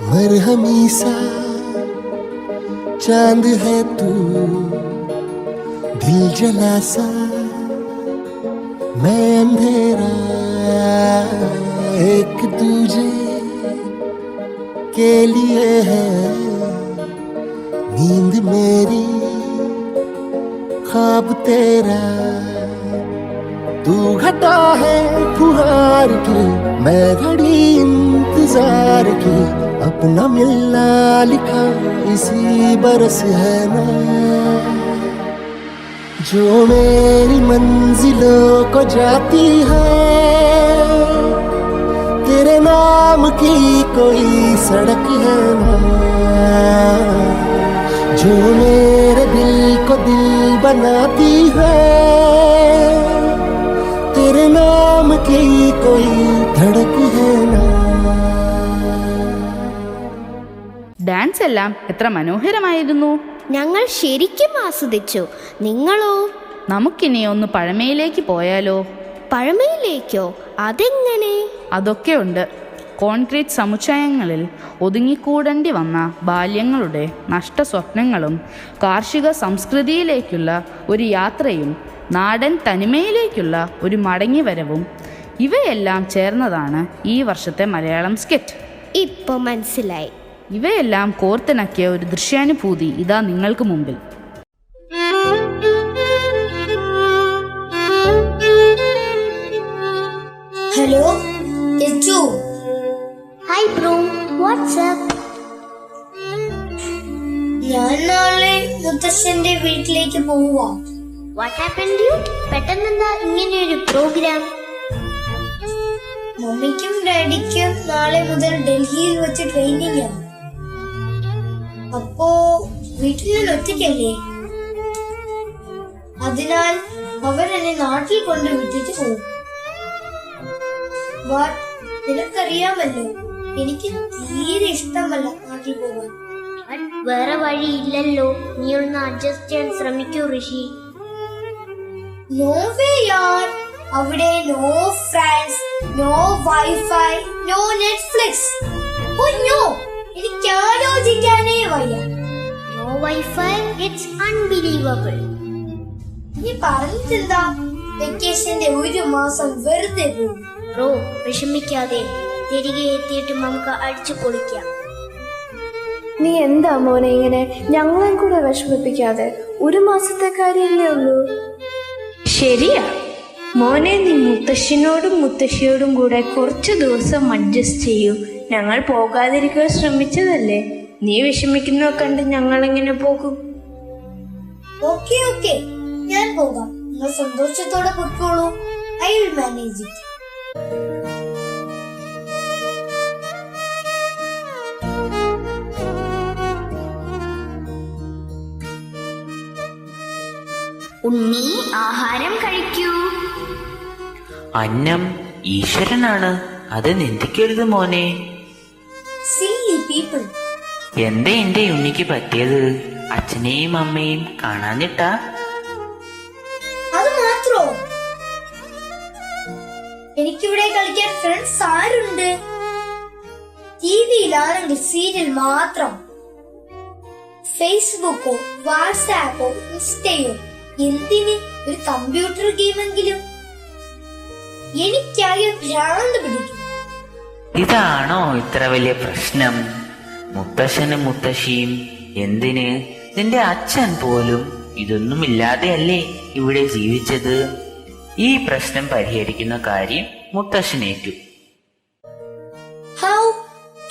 मरहमी सा चांद है तू दिल जला सा मैं अंधेरा एक दूजे के लिए है नींद मेरी ख्वाब तेरा तू घटा है फुहार की मैं घड़ी इंतजार की अपना मिलना लिखा इसी बरस है ना जो मेरी मंजिलों को जाती है तेरे नाम की कोई सड़क है ना जो मेरे दिल को दिल बनाती है तेरे नाम की कोई धड़क है ना ഡാൻസ് എല്ലാം എത്ര മനോഹരമായിരുന്നു. ഞങ്ങൾ ശരിക്കും ആസ്വദിച്ചു. നിങ്ങളോ? നമുക്കിനി ഒന്ന് പഴമയിലേക്ക് പോയാലോ? പഴമയിലേക്കോ? അതെങ്ങനെ? അതൊക്കെ ഉണ്ട്. കോൺക്രീറ്റ് സമുച്ചയങ്ങളിൽ ഒതുങ്ങിക്കൂടേണ്ടി വന്ന ബാല്യങ്ങളുടെ നഷ്ടസ്വപ്നങ്ങളും കാർഷിക സംസ്കൃതിയിലേക്കുള്ള ഒരു യാത്രയും നാടൻ തനിമയിലേക്കുള്ള ഒരു മടങ്ങിവരവും ഇവയെല്ലാം ചേർന്നതാണ് ഈ വർഷത്തെ മലയാളം സ്കിറ്റ്. ഇപ്പൊ മനസ്സിലായി. ഇവയെല്ലാം കോർത്തിണക്കിയ ഒരു ദൃശ്യാനുഭൂതി ഇതാ നിങ്ങൾക്ക് മുമ്പിൽ. Hello Chechu. Hi bro, what's up. ഞാൻ നാളെ മുത്തശ്ശന്റെ വീട്ടിലേക്ക് പോവാ. What happened U? പെട്ടെന്നെന്താ ഇങ്ങനെ ഒരു പ്രോഗ്രാം? മമ്മിക്കും ഡാഡിക്കും നാളെ മുതൽ ഡൽഹിയിൽ വെച്ച് ട്രെയിനിങ് ആണ്. അപ്പോ വീട്ടിൽ നിന്ന് ഒറ്റയ്ക്കല്ലേ, അതിനാൽ അവരെന്നെ നാട്ടിൽ കൊണ്ട് വിട്ടിട്ട് പോകും. ബട്ട് നിനക്കറിയാമല്ലോ, എനിക്ക് തീരെ ഇഷ്ടമല്ല നാട്ടിൽ പോകാൻ. വേറെ വഴിയില്ലല്ലോ. നീ ഒന്ന് അഡ്ജസ്റ്റ് ചെയ്യാൻ ശ്രമിക്കൂ ഋഷി. നോ വേ യാർ. അവിടെ no friends, no wifi, no Netflix. Oh no, എനിക്ക് ആലോചിക്കാനേ വയ്യ. No wifi, it's unbelievable. നീ പറഞ്ഞിട്ടെന്താ? വെക്കേഷന്റെ 1 മാസം വെറുതെ പോകും. ബ്രോ, വിഷമിക്കാതെ, തിരികെ എത്തിയിട്ട് നമുക്ക് അടിച്ചു പൊളിക്കാം. നീ എന്താ മോനെ ഇങ്ങനെ? ഞങ്ങളെയും കൂടെ വിഷമിപ്പിക്കാതെ. 1 മാസത്തെ കാര്യമല്ലേ ഉള്ളൂ. ശരിയാ മോനെ, നീ മുത്തശ്ശനോടും മുത്തശ്ശിയോടും കൂടെ കുറച്ചു ദിവസം അഡ്ജസ്റ്റ് ചെയ്യൂ. ഞങ്ങൾ പോകാതിരിക്കാൻ ശ്രമിച്ചതല്ലേ. നീ വിഷമിക്കുന്നതൊക്കെ കണ്ട് ഞങ്ങൾ എങ്ങനെ പോകും? ഓക്കെ ഓക്കെ, ഞാൻ പോകാം. നിങ്ങൾ സന്തോഷത്തോടെ പൊയ്ക്കോളൂ. I will manage it. Unni, ആഹാരം കഴിക്കൂ. അന്നം ഈശ്വരനാണ്, അത് നിന്ദിക്കരുത് മോനെ. Silly people. എന്താ എന്റെ ഉണ്ണിക്ക് പറ്റിയത്? അച്ഛനെയും അമ്മയും കാണാഞ്ഞിട്ടാ? അത് മാത്രോ? എനിക്കിവിടെ കളിക്കാൻ ഫ്രണ്ട്സ് ആരുണ്ട്? ടിവിയിലാണെങ്കിൽ സീരിയൽ മാത്രം. ഫേസ്ബുക്കോ വാട്സാപ്പോ ഇൻസ്റ്റയോ എന്തിന്? ഒരു കമ്പ്യൂട്ടർ ഗെയിമെങ്കിലും. എനിക്കാകെ ഭ്രാന്ത് പിടിക്കും. ഇതാണോ ഇത്ര വലിയ പ്രശ്നം? മുത്തശ്ശനും മുത്തശ്ശിയും എന്തിന്? നിന്റെ അച്ഛൻ പോലും ഇതൊന്നുമില്ലാതെയല്ലേ ഇവിടെ ജീവിച്ചത്? ഈ പ്രശ്നം പരിഹരിക്കുന്ന കാര്യം മുത്തശ്ശനേറ്റു. How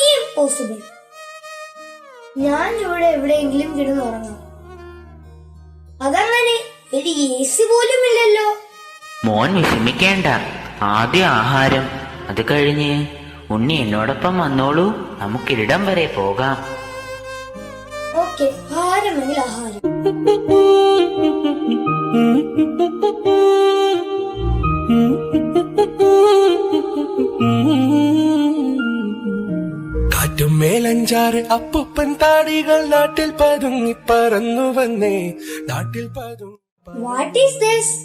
impossible. ഞാൻ ഇവിടെ എവിടെയെങ്കിലും കിടന്നുറങ്ങാം. അതങ്ങനെ ഒരു AC പോലും ഇല്ലല്ലോ. മോൻ വിഷമിക്കേണ്ട. ആദ്യം ആഹാരം, അത് കഴിഞ്ഞ് ഉണ്ണി എന്നോടൊപ്പം വന്നോളൂ. നമുക്കിരിടം വരെ പോകാം. ഓക്കെ, ആഹാരമെങ്കിൽ ആഹാരം. കാറ്റും മേലഞ്ചാറ് അപ്പൂപ്പൻ താടികൾ നാട്ടിൽ പതുങ്ങി പറന്നു വന്നേ. നാട്ടിൽ പതുങ്ങി. What is this?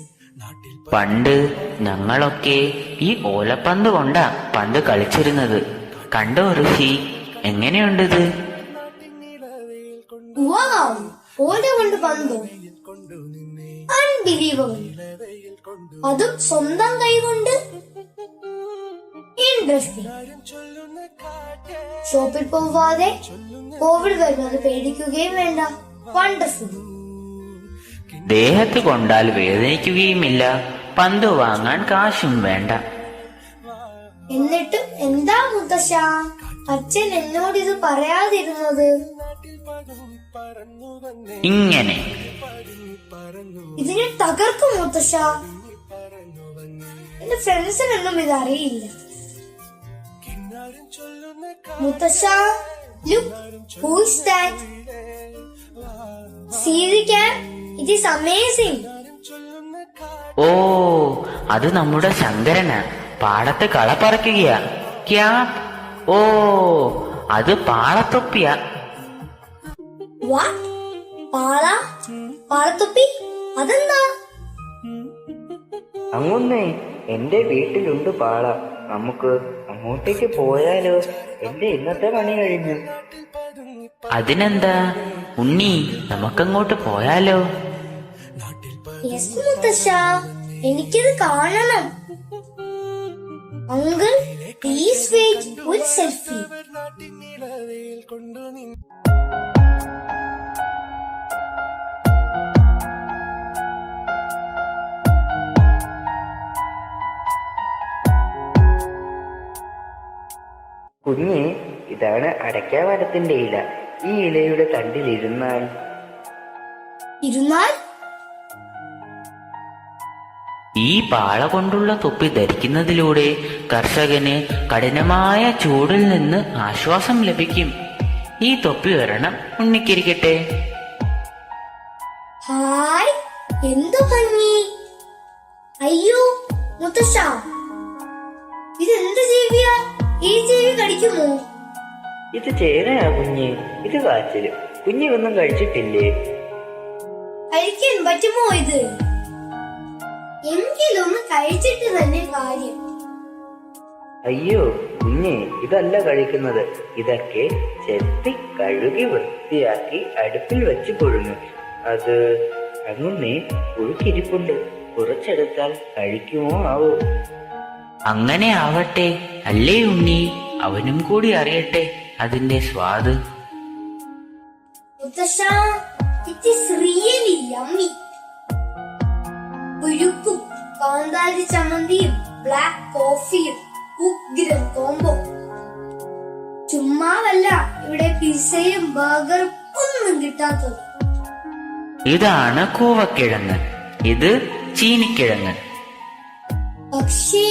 പണ്ട് ഞങ്ങളൊക്കെ ഈ ഓലപ്പന്ത് കൊണ്ടാ പണ്ട് കളിച്ചിരുന്നത്. കണ്ടോ ഋഷി, എങ്ങനെയുണ്ടിത്? വൗ, ഓല കൊണ്ട് പന്തോ? അൺബിലീവബിൾ. അതും സ്വന്തം കൈ കൊണ്ട്. ഇൻട്രസ്റ്റിംഗ്. ഷോപ്പിൽ പോവാതെ കോവിഡ് വരുന്നത് പേടിക്കുകയും വേണ്ട. വണ്ടർഫുൾ. ദേഹത്ത് കൊണ്ടാൽ വേദനിക്കുകയുമില്ല. പന്ത് വാങ്ങാൻ കാശും വേണ്ട. എന്നിട്ടും എന്താ മുത്തശ്ശ അച്ഛൻ എന്നോടിത് പറയാതിരുന്നത്? ഇങ്ങനെ ഇതിനെ തകർക്കും മുത്തശ്ശ. എന്റെ ഫ്രണ്ട്സിനൊന്നും ഇത് അറിയില്ല. മുത്തശ്ശ, look, who is that? See the cat? It is amazing. ഓ, അത് നമ്മുടെ ശങ്കരനാ. പാടത്ത് കള പറിക്കുകയാ. ക്യാപ്. ഓ, അത് പാളത്തൊപ്പിയാ. What? പാളത്തൊപ്പി? അതെന്താ? അങ്ങൊന്നേ, എന്റെ വീട്ടിലുണ്ട് പാള. നമുക്ക് അങ്ങോട്ടേക്ക് പോയാലോ? എന്റെ ഇന്നത്തെ പണി കഴിഞ്ഞു. അതിനെന്താ ഉണ്ണി, നമുക്കങ്ങോട്ട് പോയാലോ? യെസ് മുത്തശ്ശ, എനിക്കിത് കാണണം. അങ്കിൾ, പ്ലീസ് വെയിറ്റ്, ഒരു സെൽഫി. കുഞ്ഞ്, ഇതാണ് അടയ്ക്കാമരത്തിന്റെ ഇല. ഈ ഇലയുടെ തണ്ടിലിരുന്നാൽ ഈ പാള കൊണ്ടുള്ള തൊപ്പി ധരിക്കുന്നതിലൂടെ കർഷകന് കഠിനമായ ചൂടിൽ നിന്ന് ആശ്വാസം ലഭിക്കും. ഈ തൊപ്പി ഒരെണ്ണം ഉണ്ണിക്കിരിക്കട്ടെ. ഹായ്, എന്തു ഭംഗി. അയ്യോ മുത്തശ്ശ, ഇതെന്ത് ജീവിയാ? ഈ ജീവി കടിക്കുമോ? ഇത് ചേനയാ കുഞ്ഞ്, ഇത് കാച്ചില്. കുഞ്ഞിതൊന്നും കഴിച്ചിട്ടില്ലേ? കഴിക്കാൻ പറ്റുമോ ഇത്? എങ്കിലൊന്ന് കഴിച്ചിട്ട് തന്നെ കാര്യം. അയ്യോ കുഞ്ഞെ, ഇതല്ല കഴിക്കുന്നത്. ഇതൊക്കെ ചെത്തി കഴുകി വൃത്തിയാക്കി അടുപ്പിൽ വെച്ച് പുഴുങ്ങും. അത് അങ്ങനെ പുഴുക്കിരിപ്പുണ്ട്. കുറച്ചെടുത്താൽ കഴിക്കുമോ ആവോ? അങ്ങനെ ആവട്ടെ അല്ലേ ഉണ്ണി, അവനും കൂടി അറിയട്ടെ അതിന്റെ സ്വാദ്. പുഴുക്കും കാന്താരി ചമ്മന്തിയും ബ്ലാക്ക് കോഫിയും ഉഗ്രം കോംബോ. ചുമ്മാവല്ല, ഇവിടെ പിസയും ബർഗറും ഒന്നും കിട്ടാത്തത്. ഇതാണ് കൂവക്കിഴങ്ങ്, ഇത് ചീനിക്കിഴങ്ങ്. പക്ഷേ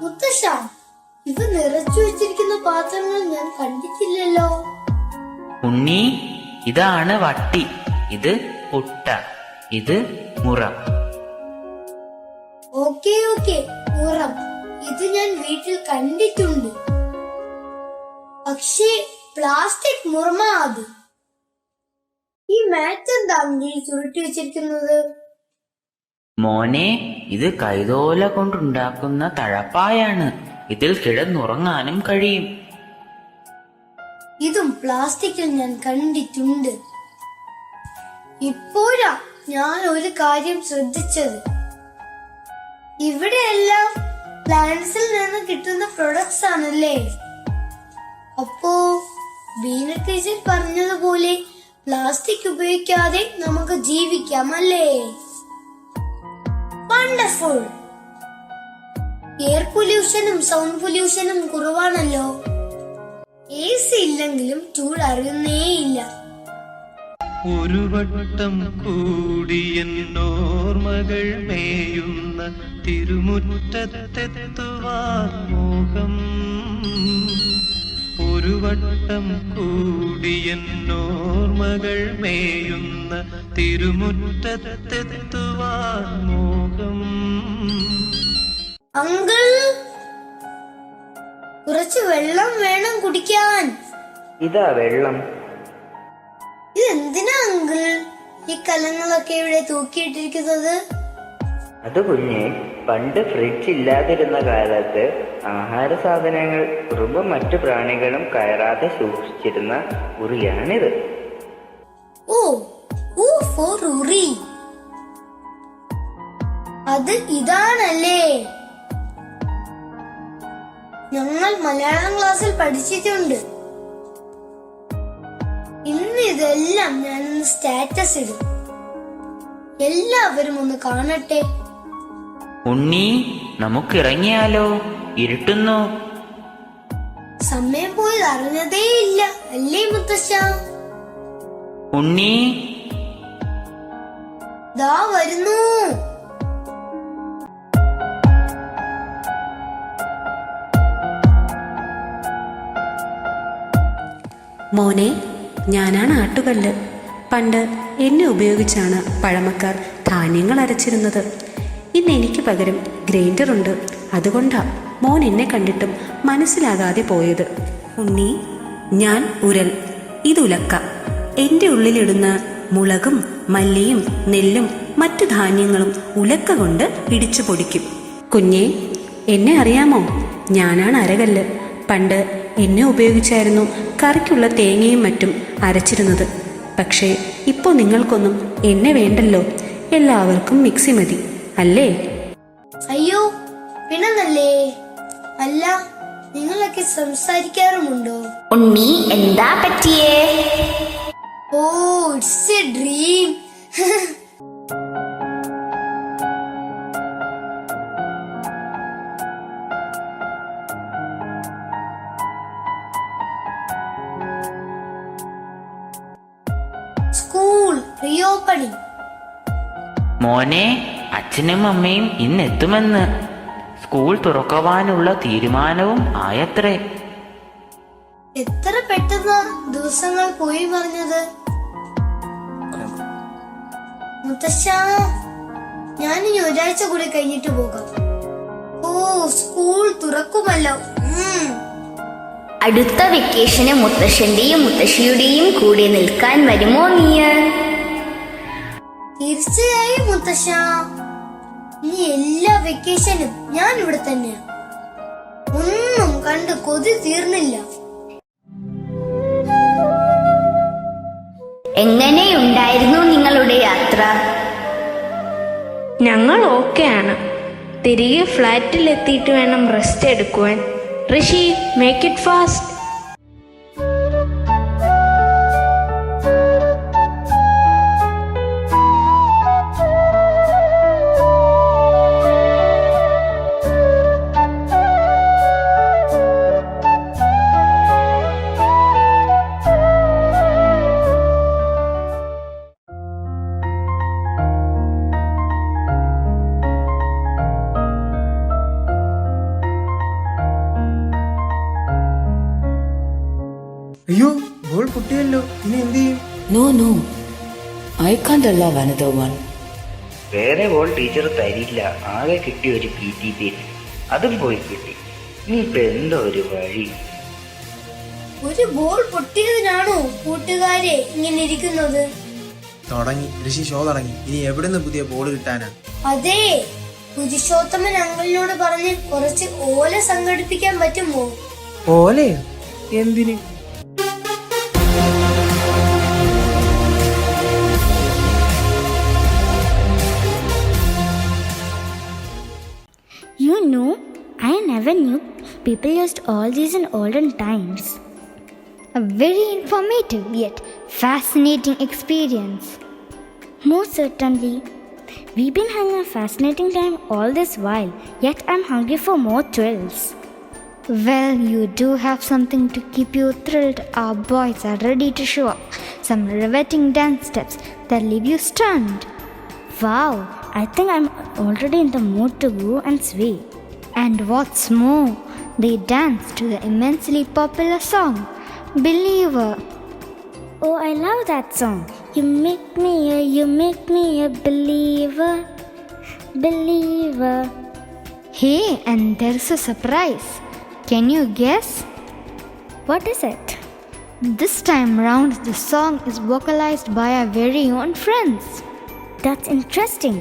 മുത്തശ്ശ, ഇത് നിറച്ചു വെച്ചിരിക്കുന്ന പാത്രങ്ങൾ ഞാൻ കണ്ടിട്ടില്ലല്ലോ. ഉണ്ണി, ഇതാണ് വട്ടി, ഇത് പുട്ട, ഇത് മുറം. ഓക്കേ മുറം, ഇത് ഞാൻ വീട്ടിൽ കണ്ടിട്ടുണ്ട്. പക്ഷേ പ്ലാസ്റ്റിക് മുറമാ അത്. ഈ മാറ്റ് എന്താ ചുരുട്ടി വെച്ചിരിക്കുന്നത്? മോനെ, ഇത് കൈതോല കൊണ്ടുണ്ടാക്കുന്ന തഴപ്പായാണ്. ഇതിൽ കിടന്നുറങ്ങാനും കഴിയും. ഇതും പ്ലാസ്റ്റിക്കിൽ ഞാൻ കണ്ടിട്ടുണ്ട്. ഇപ്പോഴാ ഞാൻ ഒരു കാര്യം ശ്രദ്ധിച്ചത്. ഇവിടെയെല്ലാം പ്ലാന്റ്സിൽ നിന്ന് കിട്ടുന്ന പ്രൊഡക്ട്സ് ആണല്ലേ. അപ്പോ ബീന ടീച്ചർ പറഞ്ഞതുപോലെ പ്ലാസ്റ്റിക് ഉപയോഗിക്കാതെ നമുക്ക് ജീവിക്കാം അല്ലേ? വണ്ടർഫുൾ. എയർ പൊല്യൂഷനും സൗണ്ട് പൊല്യൂഷനും കുറവാണല്ലോ. AC ഇല്ലെങ്കിലും ചൂട് അറിയുന്നേയില്ല. ഒരു വട്ടം കൂടിയെന്നോർമകൾ മേയുന്ന തിരുമുറ്റത്തെത്തുവാൻ മോഹം. ഒരു വട്ടം കൂടിയെന്നോർമകൾ മേയുന്ന തിരുമുറ്റത്തെത്തുവാൻ മോഹം. അങ്കിൾ, കുറച്ച് വെള്ളം വേണം കുടിക്കാൻ. ഇതാ വെള്ളം. ഇതെന്തിനാ അങ്കിൾ ഈ കലങ്ങളൊക്കെ ഇവിടെ തൂക്കിയിട്ടിരിക്കുന്നത്? അത് കുഞ്ഞെ, പണ്ട് ഫ്രിഡ്ജ് ഇല്ലാതിരുന്ന കാലത്ത് ആഹാര സാധനങ്ങൾ ഉറുമ്പും മറ്റു പ്രാണികളും കയറാതെ സൂക്ഷിച്ചിരുന്ന ഉറിയാണിത്. ഓ ഫോർ ഉറി. അത് ഇതാണല്ലേ. ഞങ്ങൾ മലയാളം ക്ലാസ്സിൽ പഠിച്ചിട്ടുണ്ട്. ഇന്ന് ഇതെല്ലാം ഞാൻ സ്റ്റാറ്റസ് ഇടും. എല്ലാവരും ഒന്ന് കാണട്ടെ. ഉണ്ണി, നമുക്കിറങ്ങിയാലോ? ഇരുട്ടുന്നു. സമയം പോയത് അറിഞ്ഞതേ ഇല്ല അല്ലേ മുത്തശ്ശ? ഉണ്ണി, ദാ വരുന്നു. മോനെ, ഞാനാണ് ആട്ടുകല്ല്. പണ്ട് എന്നെ ഉപയോഗിച്ചാണ് പഴമക്കാർ ധാന്യങ്ങൾ അരച്ചിരുന്നത്. ഇന്ന് എനിക്ക് പകരം ഗ്രൈൻഡറുണ്ട്. അതുകൊണ്ടാ മോൻ എന്നെ കണ്ടിട്ടും മനസ്സിലാകാതെ പോയത്. ഉണ്ണി, ഞാൻ ഉരൽ, ഇതുലക്ക. എൻ്റെ ഉള്ളിലിടുന്ന മുളകും മല്ലിയും നെല്ലും മറ്റു ധാന്യങ്ങളും ഉലക്ക കൊണ്ട് ഇടിച്ചു പൊടിക്കും. കുഞ്ഞെ, എന്നെ അറിയാമോ? ഞാനാണ് അരകല്ല്. പണ്ട് എന്നെ ഉപയോഗിച്ചായിരുന്നു കറിക്കുള്ള തേങ്ങയും മറ്റും അരച്ചിരുന്നത്. പക്ഷേ ഇപ്പോൾ നിങ്ങൾക്കൊന്നും എന്നെ വേണ്ടല്ലോ. എല്ലാവർക്കും മിക്സി മതി അല്ലേ? അയ്യോ, പിന്നല്ലേ. അല്ല, നിങ്ങളൊക്കെ സംസാരിക്കാറുമുണ്ടോ? ഉണ്ണി, എന്താ പറ്റിയേ? Oh, it's a dream. School reopening. മോനെ, അച്ഛനും അമ്മയും ഇന്നെത്തുമെന്ന്. സ്കൂൾ തുറക്കുവാനുള്ള തീരുമാനവും ആയത്രേ. എത്ര പെട്ടെന്ന് ദിവസങ്ങൾ പോയി പറഞ്ഞത്. മുത്തശ്ശ, ഞാനിനി ഒരാഴ്ച കൂടി കഴിഞ്ഞിട്ട് പോകാം. ഓ, സ്കൂൾ തുറക്കുമല്ലോ. അടുത്ത വെക്കേഷന് മുത്തശ്ശന്റെയും മുത്തശ്ശിയുടെയും കൂടെ നിൽക്കാൻ വരുമോ നീ? തീർച്ചയായും മുത്തശ്ശ. ഇനി എല്ലാ വെക്കേഷനും ഞാൻ ഇവിടെ തന്നെയാ. ഒന്നും കണ്ട് കൊതി തീർന്നില്ല. എങ്ങനെയുണ്ടായിരുന്നു നിങ്ങളുടെ യാത്ര? ഞങ്ങൾ ഓക്കെയാണ്. തിരികെ ഫ്ലാറ്റിൽ എത്തിയിട്ട് വേണം റെസ്റ്റ് എടുക്കുവാൻ. ഋഷി, മേക്ക് ഇറ്റ് ഫാസ്റ്റ്. അയ്യോ, ബോൾ പൊട്ടിയല്ലോ. ഇനി എന്ത് ചെയ്യും? No, I can't allow another one. വേറെ ബോൾ ടീച്ചർ തരില്ല. ആകെ കിട്ടിയ ഒരു PT പീരീഡ്, അതും പോയി കിട്ടി. ഇനിയിപ്പോ എന്തോ ഒരു വഴി. ഒരു ബോൾ പൊട്ടിയതിനാണോ കൂട്ടുകാരെ ഇങ്ങനെ ഇരിക്കുന്നത്? തുടങ്ങി ഋഷി, ഷോ തുടങ്ങി. ഇനി എവിടുന്ന് പുതിയ ബോൾ കിട്ടാനാ? അതെ, പുരുഷോത്തമൻ അങ്കിളിനോട് പറഞ്ഞ് കുറച്ച് ഓല സംഘടിപ്പിക്കാൻ പറ്റുമോ? ഓലയോ? എന്തിന്? You know, I never knew people used all these in olden times. A very informative yet fascinating experience. Most certainly. We've been having a fascinating time all this while, yet I'm hungry for more thrills. Well, you do have something to keep you thrilled. Our boys are ready to show up some riveting dance steps that leave you stunned. Wow, I think I'm already in the mood to go and sway. And what's more, they dance to the immensely popular song, Believer. Oh, I love that song. You make me a believer, believer. Hey, and there's a surprise. Can you guess? What is it? This time round, the song is vocalized by our very own friends. That's interesting.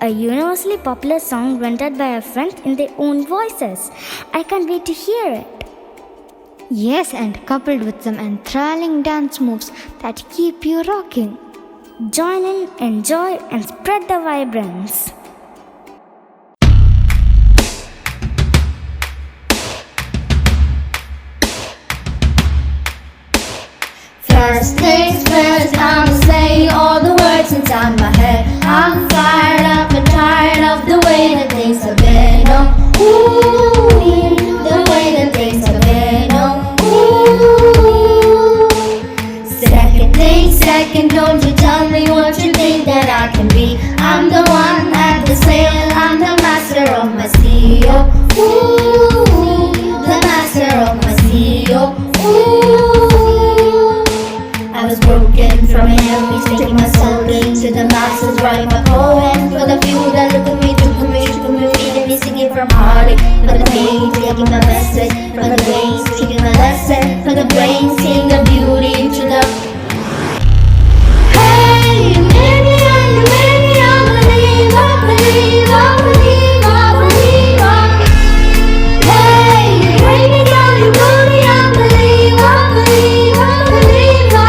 A universally popular song rendered by our friends in their own voices. I can't wait to hear it. Yes, and coupled with some enthralling dance moves that keep you rocking. Join in, enjoy, and spread the vibrance. First things first, I'ma say all the words inside my head. I'm fired up and tired of the way that things have been. Oh, ooh, the way that things have been. Oh, ooh. Second thing second, don't you tell me what you think that I can be. I'm the one at the sail, I'm the master of my CEO. Ooh, the master of my CEO. Ooh. I was broken from a young age, taking my soul into the masses, writing my poem for the few that look at me, took me, shook me, feeding me, singing from heartache, for the pain, taking my message, from the veins, taking my lesson, from the brain, seeing the beauty into the. Hey, you made me, you made me, I believe, I believe, I believe, I believe, I. Hey, you break me down, you blow me, I believe, I believe, I believe, I.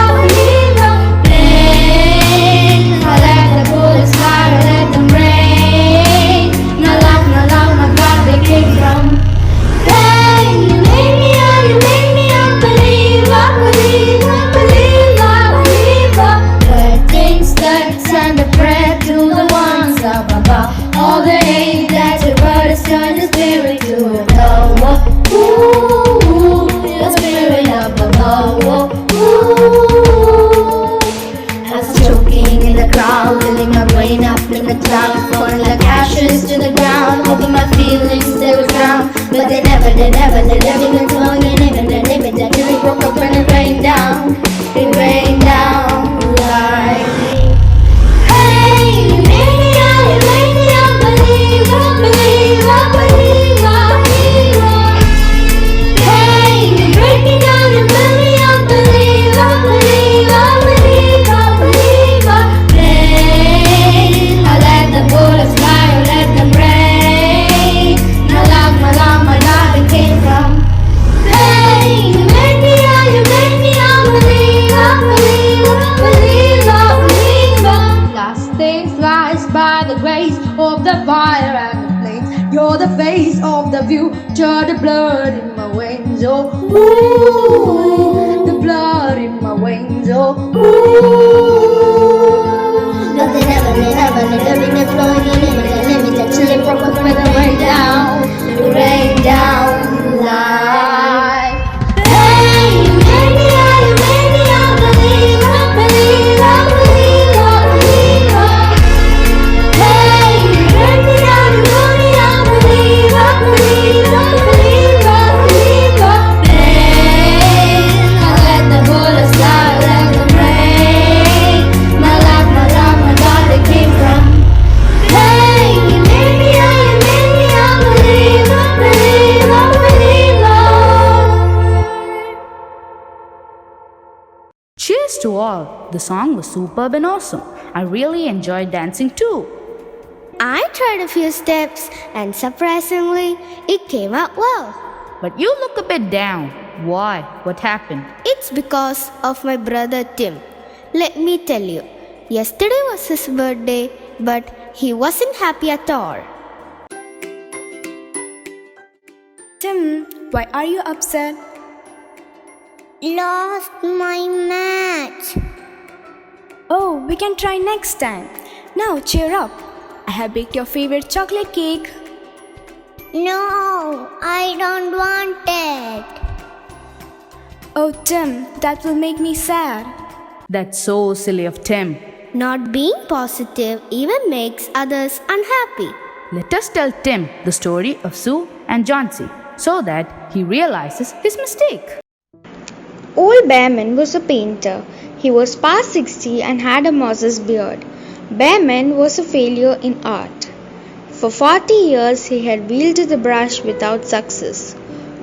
All the hate that you brought us turn the spirit to a glow. Ooh, the spirit up above. Ooh, I was choking in the crowd, filling my brain up in the cloud, falling like ashes to the ground. Hoping my feelings they would drown, but they never did. Living and flowing and even till it broke up and it rained down. It rained down like me. Hey, you made me, you made me, I believe, I believe, I believe, I believe. Hey, you break me down. enjoy the blood in my veins, oh. Ooh, the blood in my veins, oh. Ooh. Nothing ever, never, living and flowing in it. Let me touch it, broke up with the rain down. The rain down life. Hey, you made me, I believe, I believe, I believe, I believe, I believe. Hey, you made me, I believe, I believe, I believe, I believe, I believe, I believe. I let the bullets fly, let them rain. My life, my God, it came from. Hey, you made me, I believe, I believe, I believe, Lord. Cheers to all! The song was superb and awesome. I really enjoyed dancing too. I tried a few steps and surprisingly, it came out well. But you look a bit down. Why? What happened? It's because of my brother Tim. Let me tell you, yesterday was his birthday, but he wasn't happy at all. Tim, why are you upset? Lost my match. Oh, we can try next time. Now cheer up. I have baked your favorite chocolate cake. No, I don't want it. Oh, Tim, that will make me sad. That's so silly of Tim. Not being positive even makes others unhappy. Let us tell Tim the story of Sue and Johnsy so that he realizes his mistake. Old Behrman was a painter. He was past 60 and had a Moses beard. Behrman was a failure in art. For 40 years he had wielded the brush without success.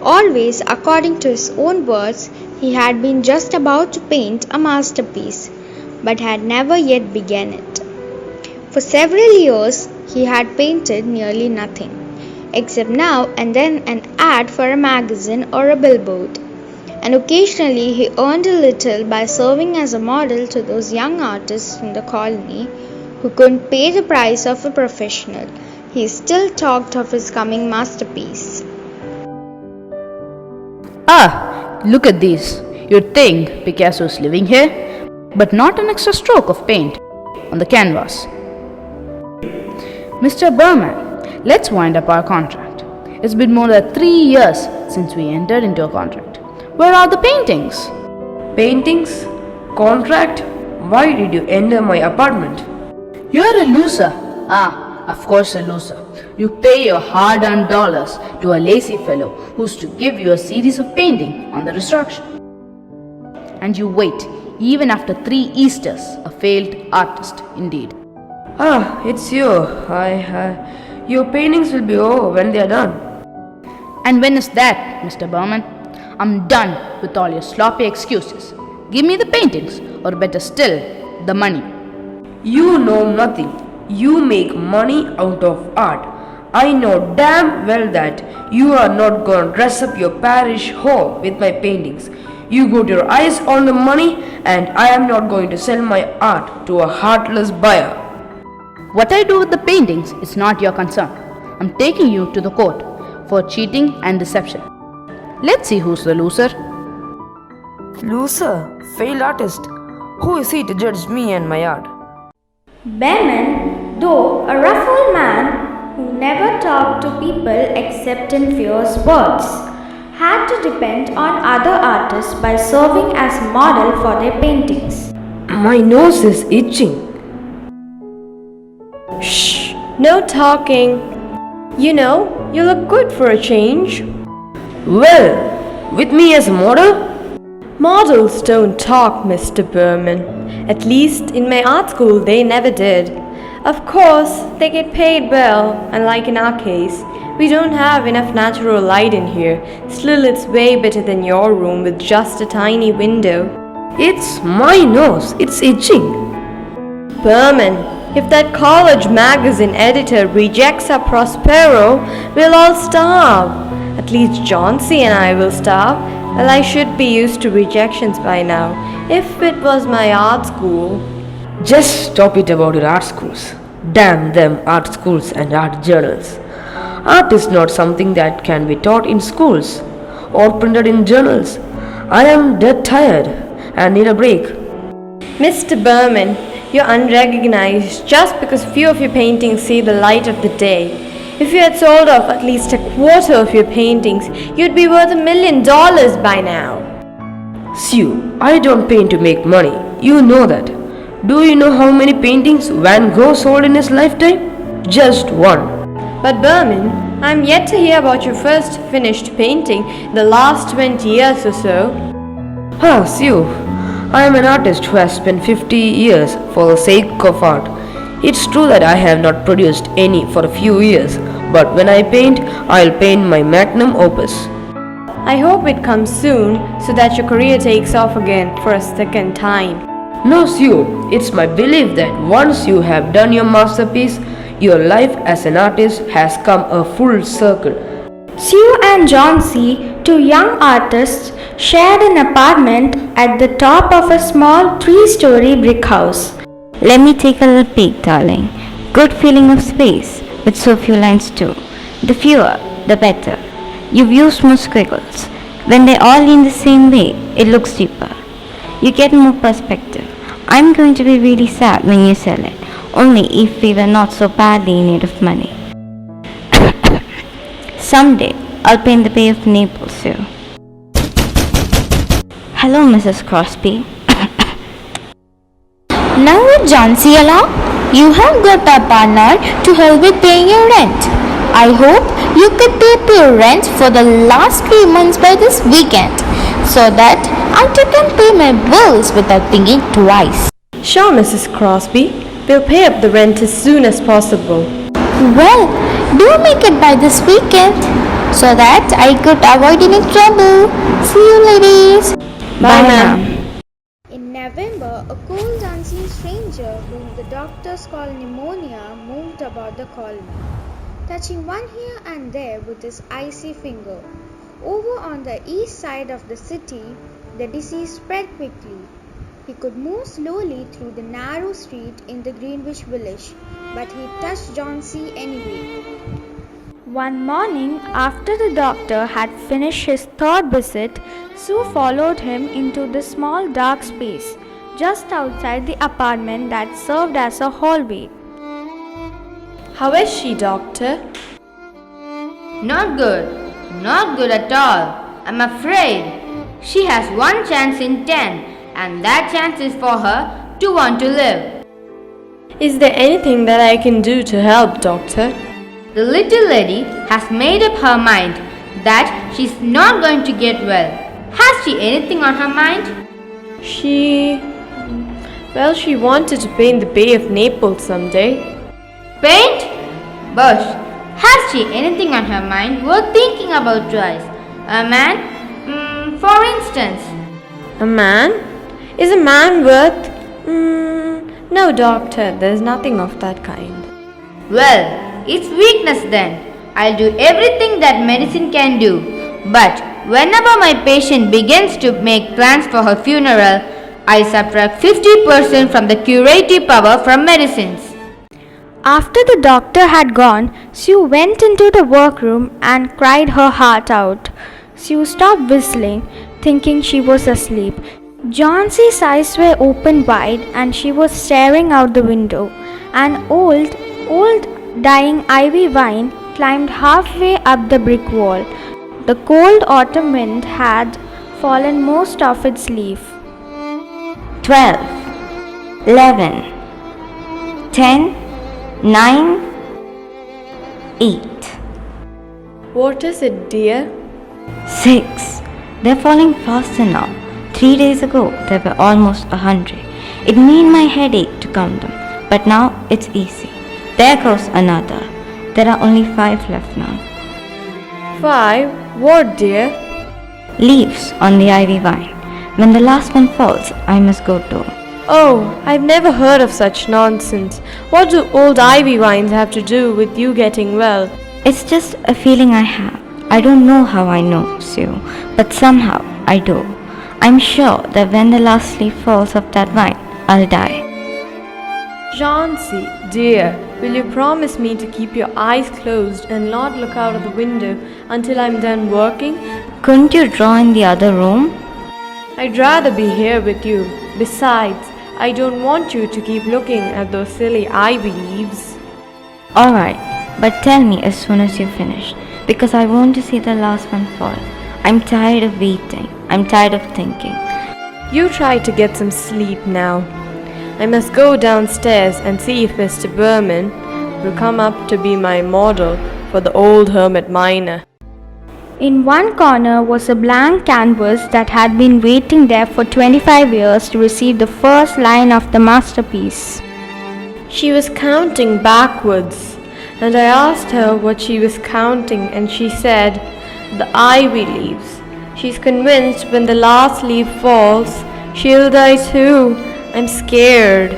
Always, according to his own words, he had been just about to paint a masterpiece, but had never yet begun it. For several years he had painted nearly nothing, except now and then an ad for a magazine or a billboard. And occasionally he earned a little by serving as a model to those young artists in the colony who couldn't pay the price of a professional. He still talked of his coming masterpiece. Ah, look at these. You'd think Picasso's living here, but not an extra stroke of paint on the canvas. Mr. Berman, let's wind up our contract. It's been more than 3 years since we entered into a contract. Where are the paintings? Paintings? Contract? Why did you enter my apartment? You're a loser. Ah, of course a loser. You pay your hard-earned dollars to a lazy fellow who's to give you a series of painting on the destruction. And you wait, even after 3 Easters, a failed artist indeed. Ah, it's you. Your paintings will be over when they are done. And when is that, Mr. Berman? I'm done with all your sloppy excuses. Give me the paintings, or better still, the money. You know nothing. You make money out of art. I know damn well that you are not going to dress up your parish hall with my paintings. You got your eyes on the money, and I am not going to sell my art to a heartless buyer. What I do with the paintings is not your concern. I'm taking you to the court for cheating and deception. Let's see who's the loser. Loser? Failed artist? Who is he to judge me and my art? Behrman, though a rough old man who never talked to people except in fierce words, had to depend on other artists by serving as model for their paintings. My nose is itching. Shh, no talking. You know, you look good for a change. Well, with me as a model? Models don't talk, Mr. Berman. At least in my art school they never did. Of course, they get paid well, unlike in our case. We don't have enough natural light in here. Still, it's way better than your room with just a tiny window. It's my nose. It's itching. Berman, if that college magazine editor rejects our Prospero, we'll all starve. At least Johnsy and I will starve. Well, I should be used to rejections by now, if it was my art school. Just stop it about your art schools. Damn them art schools and art journals. Art is not something that can be taught in schools or printed in journals. I am dead tired and need a break. Mr. Berman, you're unrecognized just because few of your paintings see the light of the day. If you had sold off at least a quarter of your paintings, you'd be worth $1 million by now. Sue, I don't paint to make money. You know that. Do you know how many paintings Van Gogh sold in his lifetime? Just one. But Berman, I'm yet to hear about your first finished painting in the last 20 years or so. Sue, I am an artist who has spent 50 years for the sake of art. It's true that I have not produced any for a few years, but when I paint, I'll paint my magnum opus. I hope it comes soon so that your career takes off again for a second time. No, Sue, it's my belief that once you have done your masterpiece, your life as an artist has come a full circle. Sue and John C., two young artists, shared an apartment at the top of a small 3-story brick house. Let me take a little peek, darling. Good feeling of space, with so few lines too. The fewer, the better. You've used more squiggles. When they all lean the same way, it looks deeper. You get more perspective. I'm going to be really sad when you sell it, only if we were not so badly in need of money. Someday, I'll paint the Bay of Naples too. Hello, Mrs. Crosby. Now with John C. along, you have got a partner to help with paying your rent. I hope you could pay your rent for the last 3 months by this weekend, so that I too can pay my bills without thinking twice. Sure, Mrs. Crosby. We'll pay up the rent as soon as possible. Well, do make it by this weekend, so that I could avoid any trouble. See you, ladies. Bye, ma'am. In November, a cold unseen stranger whom the doctors call pneumonia moved about the colony, touching one here and there with his icy finger. Over on the east side of the city, the disease spread quickly. He could move slowly through the narrow street in the Greenwich village, but he touched John C. anyway. One morning, after the doctor had finished his third visit, Sue followed him into the small dark space just outside the apartment that served as a hallway. How is she, doctor? Not good. Not good at all. I'm afraid. She has one chance in 10, and that chance is for her to want to live. Is there anything that I can do to help, doctor? The little lady has made up her mind that she's not going to get well. Has she anything on her mind? She wanted to paint the Bay of Naples someday. Paint? Bush. Has she anything on her mind worth thinking about twice? A man? For instance. A man? Is a man worth? No, doctor, there's nothing of that kind. Well, it's weakness then. I'll do everything that medicine can do. But whenever my patient begins to make plans for her funeral, I subtract 50% from the curative power from medicines. After the doctor had gone, Sue went into the workroom and cried her heart out. Sue stopped whistling, thinking she was asleep. John C's eyes were open wide and she was staring out the window. An old dying ivy vine climbed halfway up the brick wall. The cold autumn wind had fallen most of its leaf. 12, 11, 10, 9, 8. What is it, dear? 6. They're falling faster now. 3 days ago, there were almost 100. It made my head ache to count them, but now it's easy. There goes another. There are only 5 left now. 5? What, dear? Leaves on the ivy vine. When the last one falls, I must go too. Oh, I've never heard of such nonsense. What do old ivy vines have to do with you getting well? It's just a feeling I have. I don't know how I know, Sue, but somehow I do. I'm sure that when the last leaf falls off that vine, I'll die. John C., dear, will you promise me to keep your eyes closed and not look out of the window until I'm done working? Couldn't you draw in the other room? I'd rather be here with you. Besides, I don't want you to keep looking at those silly ivy leaves. Alright, but tell me as soon as you finish, because I want to see the last one fall. I'm tired of waiting. I'm tired of thinking. You try to get some sleep now. I must go downstairs and see if Mr. Berman will come up to be my model for the old hermit miner. In one corner was a blank canvas that had been waiting there for 25 years to receive the first line of the masterpiece. She was counting backwards, and I asked her what she was counting, and she said, the ivy leaves. She's convinced when the last leaf falls, she'll die too. I'm scared.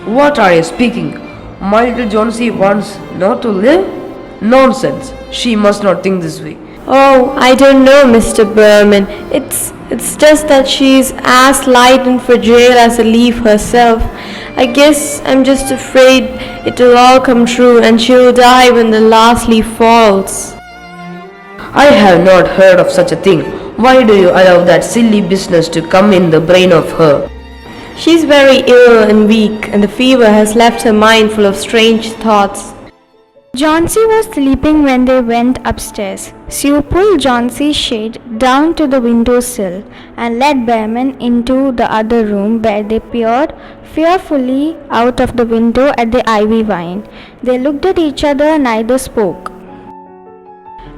What are you speaking? My little Johnsy wants not to live? Nonsense. She must not think this way. Oh, I don't know, Mr. Berman. It's just that she's as light and fragile as a leaf herself. I guess I'm just afraid it'll all come true and she'll die when the last leaf falls. I have not heard of such a thing. Why do you allow that silly business to come in the brain of her? She's very ill and weak, and the fever has left her mind full of strange thoughts. Johnsy was sleeping when they went upstairs. Sue pulled Johnsy's shade down to the windowsill and led Behrman into the other room where they peered fearfully out of the window at the ivy vine. They looked at each other, neither spoke.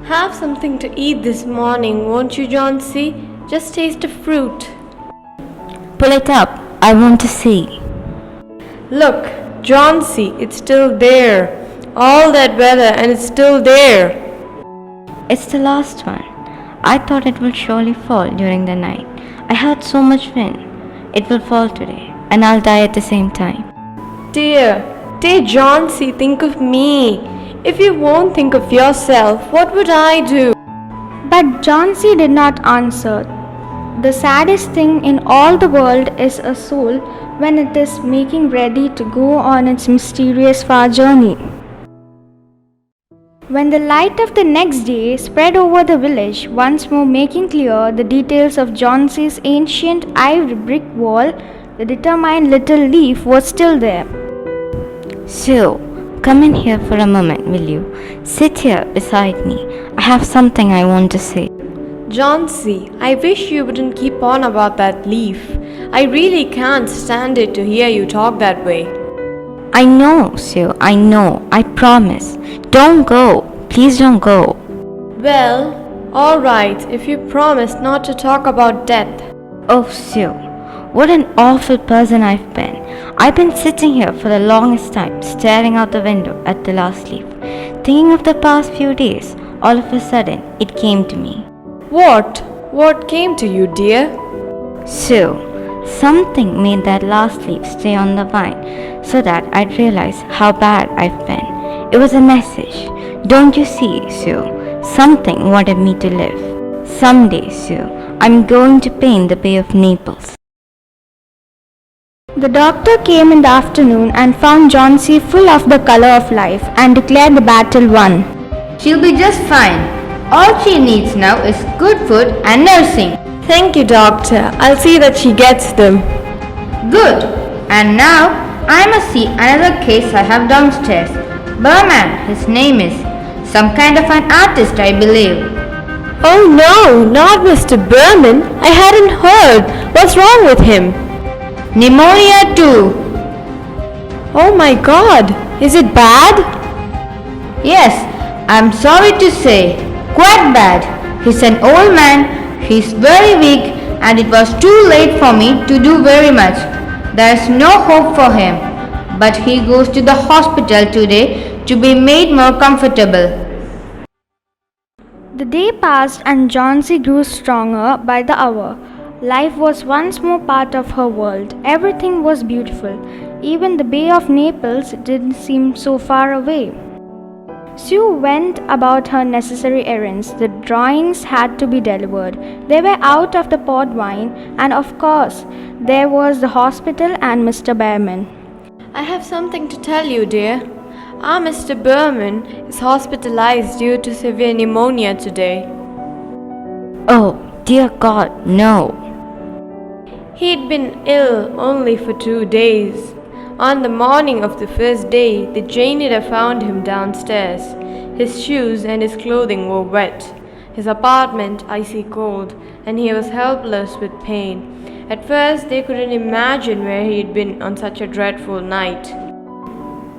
Have something to eat this morning, won't you, Johnsy? Just taste the fruit. Pull it up. I want to see. Look, Johnsy, it's still there. All that weather and it's still there. It's the last one. I thought it would surely fall during the night. I heard so much wind. It will fall today, and I'll die at the same time. Dear Johnsy, think of me. If you won't think of yourself, what would I do? But Johnsy did not answer. The saddest thing in all the world is a soul when it is making ready to go on its mysterious far journey. When the light of the next day spread over the village, once more making clear the details of Johnsy's ancient ivory brick wall, the determined little leaf was still there. Sue, come in here for a moment, will you? Sit here beside me. I have something I want to say. Johnsy, I wish you wouldn't keep on about that leaf. I really can't stand it to hear you talk that way. I know, Sue, I know. I promise. Don't go. Please don't go. Well, alright, if you promise not to talk about death. Oh, Sue, what an awful person I've been. I've been sitting here for the longest time, staring out the window at the last leaf, thinking of the past few days. All of a sudden, it came to me. What came to you, dear? Sue, something made that last leaf stay on the vine so that I'd realize how bad I've been. It was a message. Don't you see, Sue? Something wanted me to live. Someday, Sue, I'm going to paint the Bay of Naples. The doctor came in the afternoon and found Johnsy full of the color of life and declared the battle won. She'll be just fine. All she needs now is good food and nursing. Thank you, doctor. I'll see that she gets them. Good. And now, I must see another case I have downstairs. Berman, his name is. Some kind of an artist, I believe. Oh no, not Mr. Berman. I hadn't heard. What's wrong with him? Pneumonia too. Oh my god. Is it bad? Yes, I'm sorry to say. Quite bad. He's an old man, he's very weak, and it was too late for me to do very much. There is no hope for him, but he goes to the hospital today to be made more comfortable. The day passed and Johnsy grew stronger by the hour. Life was once more part of her world. Everything was beautiful. Even the Bay of Naples didn't seem so far away. Sue went about her necessary errands. The drawings had to be delivered. They were out of the port wine, and of course, there was the hospital and Mr. Behrman. I have something to tell you, dear. Our Mr. Berman is hospitalized due to severe pneumonia today. Oh, dear God, no. He'd been ill only for 2 days. On the morning of the first day, the janitor found him downstairs. His shoes and his clothing were wet, his apartment icy cold, and he was helpless with pain. At first, they couldn't imagine where he'd been on such a dreadful night.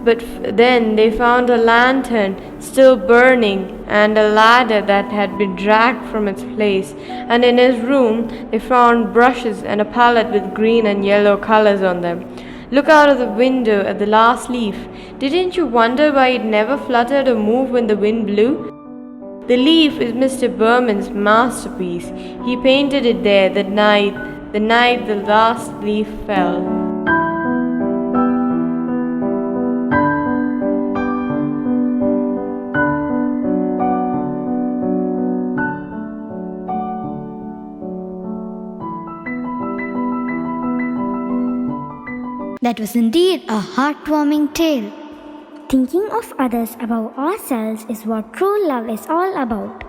But then they found a lantern still burning and a ladder that had been dragged from its place, and in his room they found brushes and a palette with green and yellow colors on them. Look out of the window at the last leaf. Didn't you wonder why it never fluttered or moved when the wind blew? The leaf is Mr. Berman's masterpiece. He painted it there the night the last leaf fell. That was indeed a heartwarming tale. Thinking of others above ourselves is what true love is all about.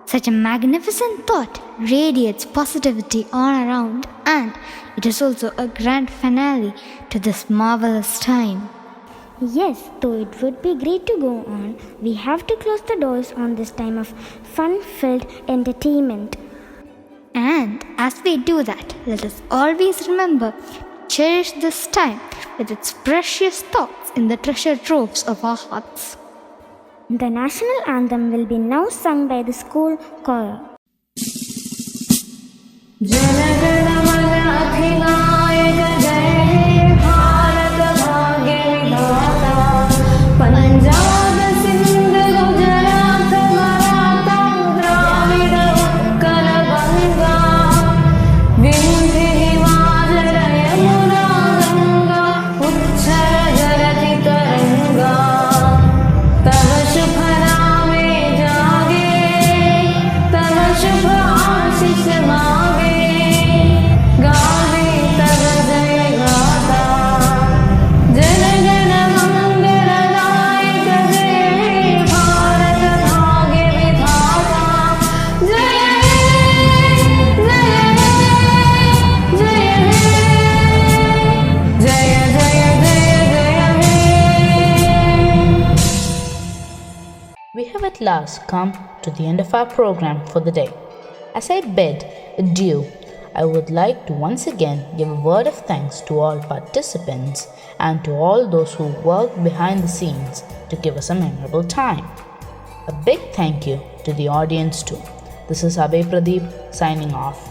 Such a magnificent thought radiates positivity all around, and it is also a grand finale to this marvelous time. Yes, though it would be great to go on, we have to close the doors on this time of fun-filled entertainment. And as we do that, let us always remember cherish this time with its precious thoughts in the treasure troves of our hearts. The national anthem will be now sung by the school choir. At last come to the end of our program for the day. As I bid adieu, I would like to once again give a word of thanks to all participants and to all those who worked behind the scenes to give us a memorable time. A big thank you to the audience too. This is Abhay Pradeep signing off.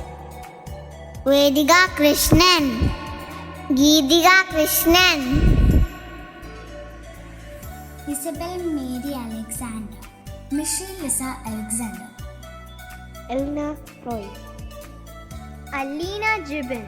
Vedika Krishnan, Geetika Krishnan, Isabel Mary Alexander, Michelle Lisa Alexander, Elna Roy, Alina Gibbon,